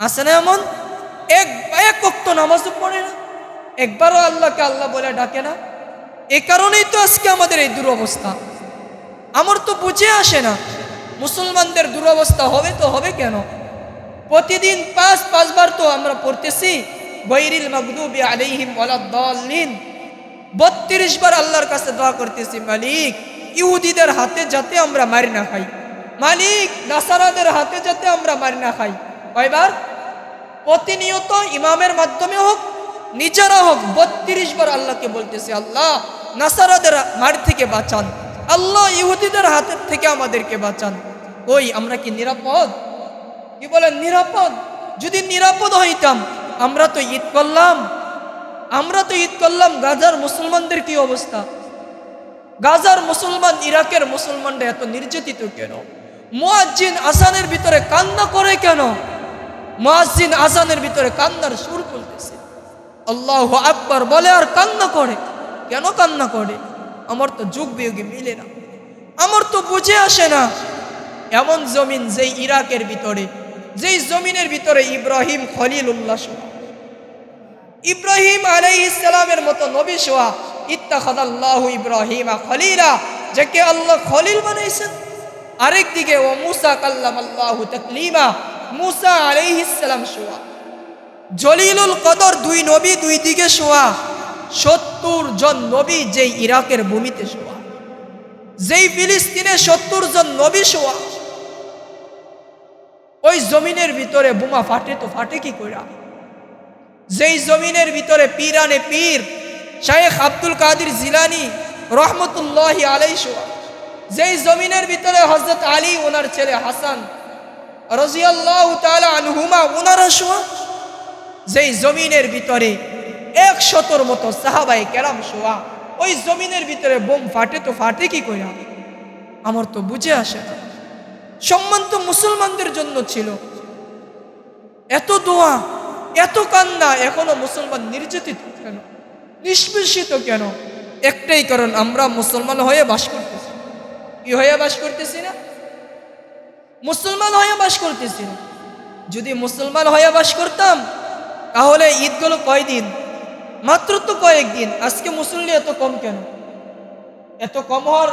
আছে না এমন? এক ওয়াক্ত নামাজও পড়ে না, একবারও আল্লাহকে আল্লাহ বলে ডাকে না। এ কারণেই তো আজকে আমাদের এই দুরবস্থা। আমার তো বুঝে আসে না, মুসলমানদের দুরবস্থা হবে তো হবে কেন? প্রতিদিন 5 বার তো আমরা পড়তেছি গায়রিল মাগদুবি আলাইহিম ওয়ালাদ-দাল্লিন, 32 বার আল্লাহর কাছে দোয়া করতেছি, মালিক ইহুদিদের হাতে যাতে আমরা মারি না খাই, মালিক নাসারাদের হাতে যাতে আমরা মারি না খাই। কয়বার? প্রতিনিয়ত ইমামের মাধ্যমে হোক নিজেরা হোক 32 বার আল্লাহকে বলতেছি, আল্লাহ নাসারাদের মার থেকে বাঁচান, আল্লাহ ইহুদিদের হাতের থেকে আমাদেরকে বাঁচান। ওই আমরা কি নিরাপদ? কি বলেন নিরাপদ? যদি নিরাপদ হইতাম আমরা তো ঈদ করলাম, গাজার মুসলমানদের কি অবস্থা? গাজার মুসলমান, ইরাকের মুসলমানরা এত নির্যাতিত কেন? মুয়াজ্জিন আজানের ভিতরে কান্না করে কেন? মুয়াজ্জিন আজানের ভিতরে কান্নার সুর তুলতেছে, আল্লাহু আকবার বলে আর কান্না করে। কেন কান্না করে? আমার তো যুগ বিয়োগে মিলে না, আমার তো বুঝে আসে না। এমন জমিন যেই ইরাকের ভিতরে, যেই জমিনের ভিতরে ইব্রাহিম খলিলুল্লাহ শোয়া, ইব্রাহিম আলাইহিস সালামের মতো নবী শোয়া, ইত্তাখাযাল্লাহু ইব্রাহিমা খলিলা, যাকে আল্লাহ খলিল বানাইছেন। আরেকদিকে ও মুসা কাল্লামাল্লাহু তাকলিমা, মুসা আলাইহিস সালাম শোয়া। জলিলুল কদর 2 নবী 2 দিকে শোয়া, 70 জন নবী যেই ইরাকের ভূমিতে শোয়া, যেই ফিলিস্তিনে 70 জন নবী শোয়া। ওই জমিনের ভিতরে বোমা ফাটে তো ফাটে কি কইরা? যেই জমিনের ভিতরে পীরানে পীর শায়েখ আব্দুল কাদের জিলানী রহমতুল্লাহি আলাইহি শোয়া, যেই জমিনের ভিতরে হযরত আলী ওনার ছেলে হাসান রাদিয়াল্লাহু তাআলা আনহুমা ওনারা শোয়া, যেই জমিনের ভিতরে 100 মতো সাহাবায়ে কেরাম শোয়া, ওই জমিনের ভিতরে বোম ফাটে তো ফাটে কি কইরা? আমার তো বুঝে আসে না। সম্মান তো মুসলমানদের জন্য ছিল, এত দোয়া এত কান্না, এখনো মুসলমান নির্যাতিত কেন, নিষ্পেষিত কেন? একটাই কারণ, আমরা মুসলমান হয়ে বাস করতেছি। কি হয়ে বাস করতেছি না? মুসলমান হয়ে বাস করতেছি না। যদি মুসলমান হয়ে বাস করতাম তাহলে ঈদগুলো কয়দিন? মাত্র তো কয়েকদিন। আজকে মুসল্লি এত কম কেন? এত কম হওয়ার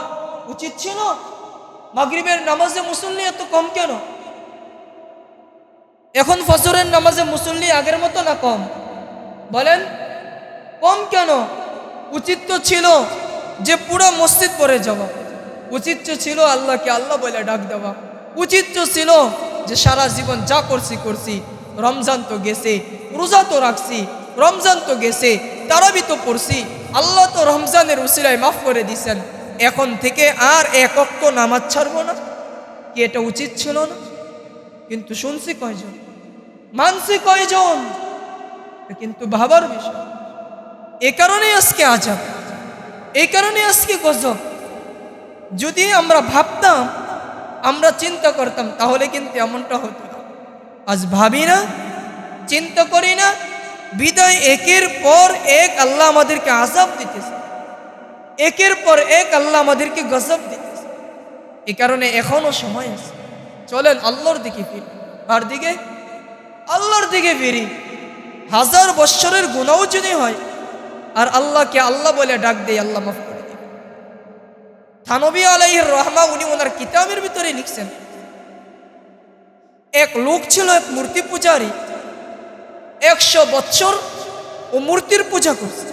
উচিত ছিল। মাগরিবের নামাজে মুসল্লি এত কম কেন? এখন ফজরের নামাজে মুসল্লি আগের মতো না কম? বলেন কম কেন? উচিত তো ছিল যে পুরো মসজিদ পড়ে যাওয়া, উচিত তো ছিল আল্লাহকে আল্লাহ বলে ডাক দেওয়া, উচিত তো ছিল যে সারা জীবন যা করছি, রমজান তো গেছে, রোজা তো রাখছি, রমজান তো গেছে, তারাবি তো পড়ছি, আল্লাহ তো রমজানের উসিলায় মাফ করে দিছেন, এখন থেকে আর এক ওয়াক্ত নামাজ ছাড়বো না। কি এটা উচিত ছিল না? কিন্তু শুনছি কয়জন, মানছি কয়জন? কিন্তু ভাবার বিষয়। এ কারণে আজকে আজাব, এই কারণে আজকে গজব। যদি আমরা ভাবতাম, আমরা চিন্তা করতাম, তাহলে কিন্তু এমনটা হতো না। আজ ভাবি না, চিন্তা করি না, বিদায় একের পর এক আল্লাহ আমাদেরকে আযাব দিতেছে, একের পর এক আল্লাহ আমাদেরকে গজব দিতেছে। এই কারণে এখনো সময় আছে, চলেন আল্লাহর দিকে ফিরি। আর দিকে আল্লাহর দিকে ফিরি। 1000 বৎসরের গুনাহ যদি হয় আর আল্লাহকে আল্লাহ বলে ডাক দেয়, আল্লাহ মাফ করে দেয়। থানবী আলাইহির রহমা উনি ওনার কিতাবের ভিতরে লিখছেন, এক লোক ছিল, এক মূর্তি পূজারী, 100 বৎসর ও মূর্তির পূজা করছে।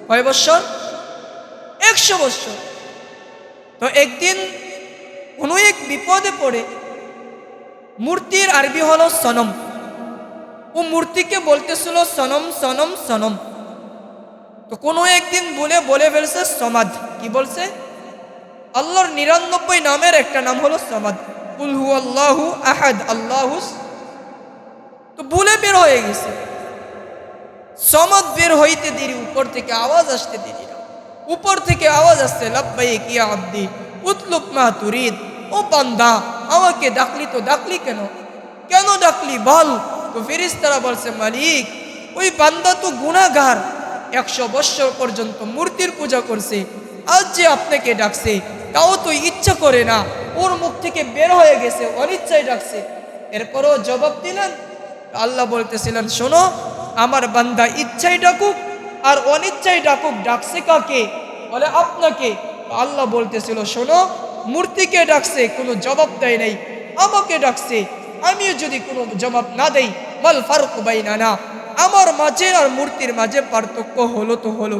কয় বৎসর? 100 বৎসর। তো একদিন কোনো এক বিপদে পড়ে, মূর্তির আরবি হলো সনম, ও মূর্তিকে বলতেছিল সনম সনম সনম। তো কোনো একদিন বলে ফেলছে সমাদ। কি বলছে? আল্লাহর 99 নামের একটা নাম হলো সমাদ। কুল হু আল্লাহু আহাদ আল্লাহু। তো ভুলে বের হয়ে গেছে। সমাদ বের হইতে দেরি, উপর থেকে আওয়াজ আসতে দেরি না। উপর থেকে আওয়াজ আসছে, লাব্বাইক ইয়া আব্দি উতলুব মা তুরিদ। ও বান্দা, আমাকে ডাকলি তো ডাকলি কেন? কেন ডাকলি বল? তো ফেরেশতারা বলছে, মালিক, ওই বান্দা তো গুনাহগার, 100 বৎসর পর্যন্ত মূর্তির পূজা করছে, আজ যে আপনাকে ডাকছে তাও তো ইচ্ছা করে না, ওর মুখ থেকে বের হয়ে গেছে, অনিচ্ছায় ডাকছে। এরপরও জবাব দিলেন। আল্লাহ বলতেছিলেন, শোনো, আমার বান্দা ইচ্ছায় ডাকুক আর অনিচ্ছায় ডাকুক, ডাকছে কাকে? বলে আপনাকে। আল্লাহ বলতেছিল, শোনো, মূর্তিকে ডাকছে, কোনো জবাব দেয় নাই, আমাকে ডাকছে, আমিও যদি কোনো জবাব না দেই, মাল ফারক বাইনানা, আমার মাঝে আর মূর্তির মাঝে পার্থক্য হলো তো হলো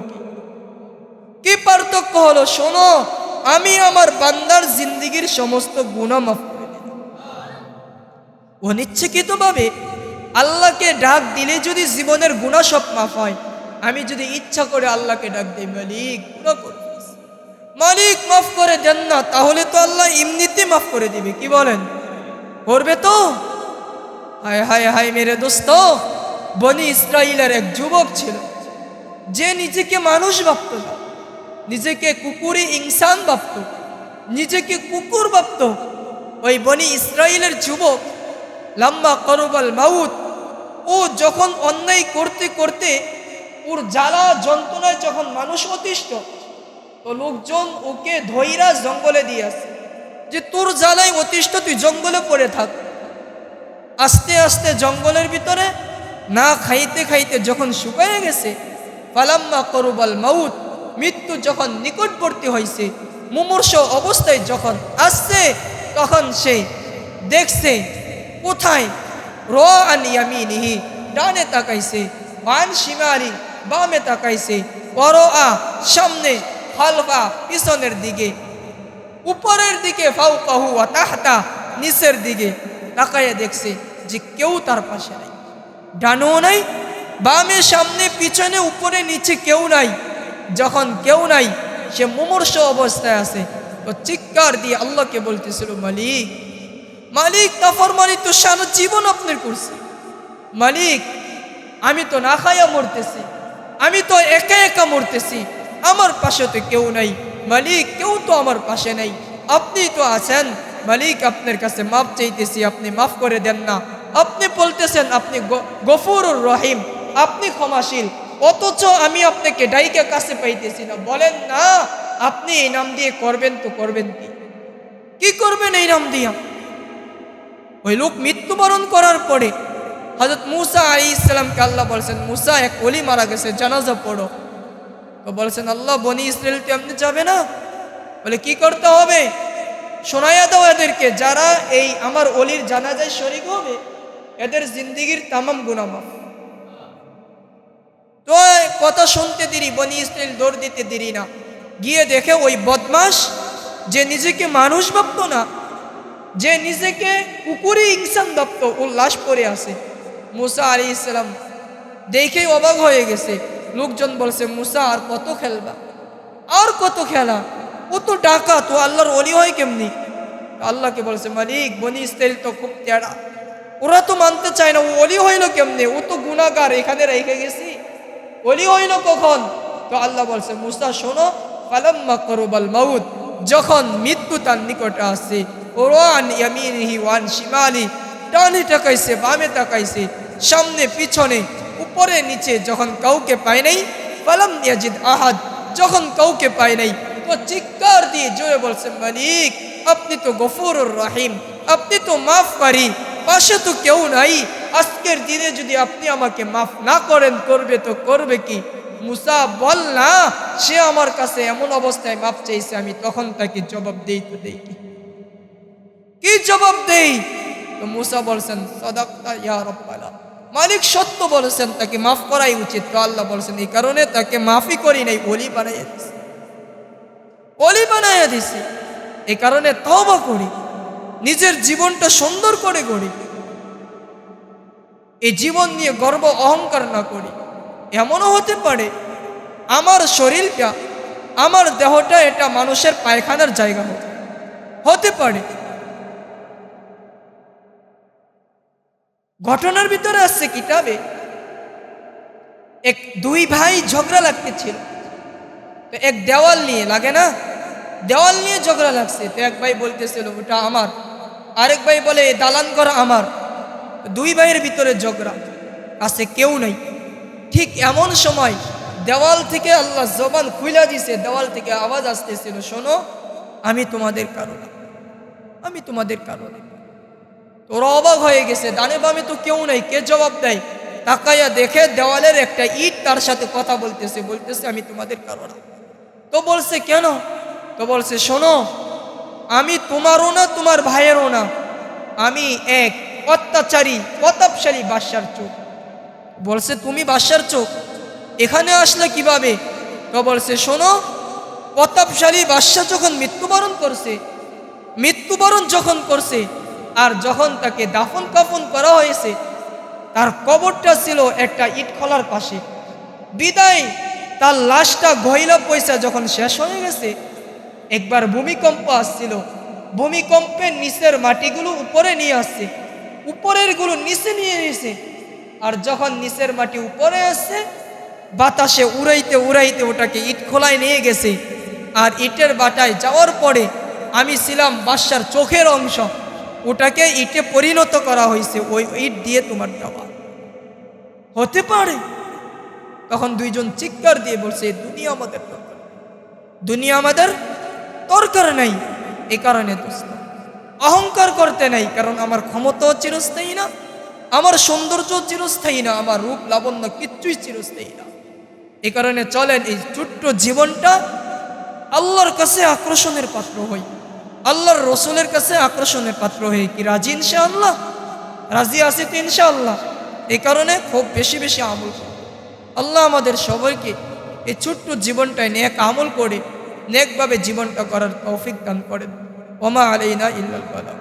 কি পার্থক্য হলো? শোনো, আমি আমার বান্দার জিন্দিগির সমস্ত গুনাহ মাফ করে দিই। অনিচ্ছাকৃতভাবে আল্লাহকে ডাক দিলে যদি জীবনের গুনাহ সব মাফ হয়, আমি যদি ইচ্ছা করে আল্লাহকে ডাক দিই, মালিক গুনাহ করে ফেলেছি, মালিক মাফ করে দেন না, তাহলে তো আল্লাহ এমনিতে মাফ করে দিবে। কি বলেন? করবে তো? হায় হায় হায় মেরে দোস্ত, বনি ইসরাইলের এক যুবক ছিল, যে নিজেকে মানুষ ভাবত না, নিজেকে কুকুরি ইনসান ভাবত, নিজেকে কুকুর ভাবত। ওই বনি ইসরাইলের যুবক লাম্মা করবাল মাউত, ও যখন অন্যায় করতে করতে ওর জ্বালা যন্ত্রণায় যখন মানুষ অতিষ্ঠ, তো লোকজন ওকে ধৈরা জঙ্গলে দিয়ে আসে, যে তোর জ্বালায় অতিষ্ঠ, তুই জঙ্গলে পড়ে থাক। আস্তে আস্তে জঙ্গলের ভিতরে না খাইতে খাইতে যখন শুকায় গেছে, ফালাম্মা করবাল মাউত, মৃত্যু যখন নিকটবর্তী হয়েছে, মুমূর্ষ অবস্থায় যখন আসছে, তখন সে দেখছে কোথায় আন ইয়ামিনিহি, ডানে তাকাইছে, আন শিমালি, বামে তাকাইছে, সামনে, খালফা, পিছনের দিকে, উপরের দিকে, ফাওকাহু ওয়া তাহতা, নিচের দিকে তাকাইয়া দেখছে যে কেউ তার পাশে নাই, ডানও নাই, বামে, সামনে, পিছনে, উপরে, নিচে কেউ নাই। যখন কেউ নাই, সে মুমূর্ষ অবস্থায় আছে, তো চিৎকার দিয়ে আল্লাহকে বলতেছিল, মালিক, মালিক, নাফরমানি তো সারা জীবন আপনার করছি, মালিক, আমি তো না খাইয়া মরতেছি, আমি তো একা একা মরতেছি, আমার পাশে তো কেউ নাই, মালিক, কেউ তো আমার পাশে নাই, আপনি তো আছেন, মালিক, আপনার কাছে মাফ চাইতেছি, আপনি মাফ করে দেন না। আপনি বলতেছেন আপনি গফুরুর রহিম, আপনি ক্ষমাশীল, অথচ আমি আপনাকে ডাইকে কাছে পাইতেছি না। বলেন না, আপনি এই নাম দিয়ে করবেন তো করবেন কি করবেন এই নাম দিয়া? ওই লোক মৃত্যুবরণ করার পরে হযরত মূসা আলাইহিস সালামকে আল্লাহ বলছেন, মূসা, এক ওলি মারা গেছে, জানাজা পড়ো। তো বলছেন, আল্লাহ, বনি ইসরাইল তো এমনি যাবে না। বলে, কি করতে হবে? শোনায়া দাও এদেরকে, যারা এই আমার ওলির জানাজায় শরীক হবে, এদের জিন্দিগির তামাম গুনাহ মাফ। তো কথা শুনতে দেরি, বনি ইসরাইল দৌড় দিতে দেরি না, গিয়ে দেখে ওই বদমাস, যে নিজেকে মানুষ ভাবতো না, যে নিজেকে কুকুরি ইনসান ভাবতো, ওর লাশ পড়ে আছে। মূসা আলাইহিস সালাম দেখেই অবাক হয়ে গেছে। লোকজন বলছে, মূসা, আর কত খেলবা, আর কত খেলা, ও তো ডাকাত, তো আল্লাহর ওলি হয় কেমনি? আল্লাহকে বলছে, মালিক, বনি ইসরাইল তো খুব তেড়া, ওরা তো মানতে চায় না, ও ওলি হইল কেমনে? ও তো গুনাহগার, এখানে রেখে গেছি, ওলি হইল কখন? তো আল্লাহ বলছে, মূসা, শোনো, ফালাম্মা করবাল মাউত, যখন মৃত্যু তার নিকটে আসছে, আন ইয়ামিনিহি ওয়া আন শিমালি, ডানে তাকাইছে, বামে তাকাইছে, সামনে, পিছনে, উপরে, নিচে, যখন কাউকে পায় নাই, ফালাম ইয়াজিদ আহাদ, যখন কাউকে পায় নাই, তো চিৎকার দিয়ে জোরে বলছে, মালিক, আপনি তো গফুরুর রহিম, আপনি তো মাফকারী, পাশে তো কেউ নাই, আজকের দিনে যদি আপনি আমাকে মাফ না করেন, করবে তো করবে কি? মূসা, বল না, সে আমার কাছে এমন অবস্থায় মাফ চাইছে, আমি তখন তাকে জবাব দেই তো দেই কি জবাব দেই? তো মূসা বলছেন, সাদাকতা ইয়া রাব্বানা, মালিক সত্য বলেছেন, তাকে মাফ করাই উচিত। তো আল্লাহ বলছেন, এই কারণে তাকে মাফই করি নাই, ওলি বানাইয়া দিছি, ওলি বানাইয়া দিছি। এই কারণে তওবা করি, নিজের জীবনটা সুন্দর করে গড়ি, এই জীবন নিয়ে গর্ব অহংকার না করি। এমনও হতে পারে আমার শরীরটা, আমার দেহটা, এটা মানুষের পায়খানার জায়গা হতে পারে। ঘটনার ভিতরে আসছে কিতাবে দুই ভাই ঝগড়া লাগতেছিল। তো এক দেওয়াল নিয়ে, লাগে না, দেওয়াল নিয়ে ঝগড়া লাগছে। তো এক ভাই বলতেছিল ওটা আমার, আরেক ভাই বলে দালান ঘর আমার। দুই ভাইয়ের ভিতরে ঝগড়া, কাছে কেউ নেই। ঠিক এমন সময় দেওয়াল থেকে আল্লাহ জবান খুলে দিছে, দেওয়াল থেকে আওয়াজ আসতেছিল, শোনো আমি তোমাদের কারণে, আমি তোমাদের কারণে। তোরা অবাক হয়ে গেছে, ডানে বামে তো কেউ নাই, কে জবাব দেয়? তাকাইয়া দেখে দেওয়ালের একটা ইট তার সাথে কথা বলতেছে, বলতেছে আমি তোমাদের কারণে। তো বলছে কেন? তো বলছে শোনো, আমি তোমারও না তোমার ভাইয়েরও না, আমি এক অত্যাচারী প্রতাপশালী বাদশার চোখ। বলছে তুমি বাদশার চোখ, এখানে আসলে কিভাবে? তো বলছে শোনো, প্রতাপশালী বাদশা যখন মৃত্যুবরণ যখন করছে, আর যখন তাকে দাফন কাফন করা হয়েছে, তার কবরটা ছিল একটা ইট খোলার পাশে। বিদায় তার লাশটা গহিলা পয়সা যখন শেষ হয়ে গেছে, একবার ভূমিকম্প আসছিল, ভূমিকম্পের নিচের মাটিগুলো উপরে নিয়ে আসছে, উপরের গুলো নিচে নিয়ে এসে, আর যখন নিচের মাটি উপরে আসছে, বাতাসে উড়াইতে উড়াইতে ওটাকে ইট খোলায় নিয়ে গেছে। আর ইটের বাটায় যাওয়ার পরে আমি ছিলাম বাদশার চোখের অংশ, ওটাকে ইটে পরিণত করা হয়েছে, ওই ইট দিয়ে তোমার দেওয়া হতে পারে? তখন দুইজন চিৎকার দিয়ে বলছে দুনিয়া আমাদের দরকার, দুনিয়া আমাদের দরকার নাই। এই কারণে দোস্ত অহংকার করতে নাই, কারণ আমার ক্ষমতাও চিরস্থায়ী না, আমার সৌন্দর্য চিরস্থায়ী না, আমার রূপ লাবণ্য কিচ্ছুই চিরস্থায়ী না। এই কারণে চলেন এই ছোট্ট জীবনটা আল্লাহর কাছে আকর্ষণের পাত্র হই, আল্লাহর রসুলের কাছে আকর্ষণের পাত্র হই। কি রাজি ইনশাআল্লাহ? রাজি আছি তো ইনশাআল্লাহ? এই কারণে খুব বেশি বেশি আমল করব। আল্লাহ আমাদের সবাইকে এই ছোট্ট জীবনটায় নেক আমল করে নেকভাবে জীবনটা করার তৌফিক দান করেন। ওমা আলাইনা ইল্লাল বালাগ।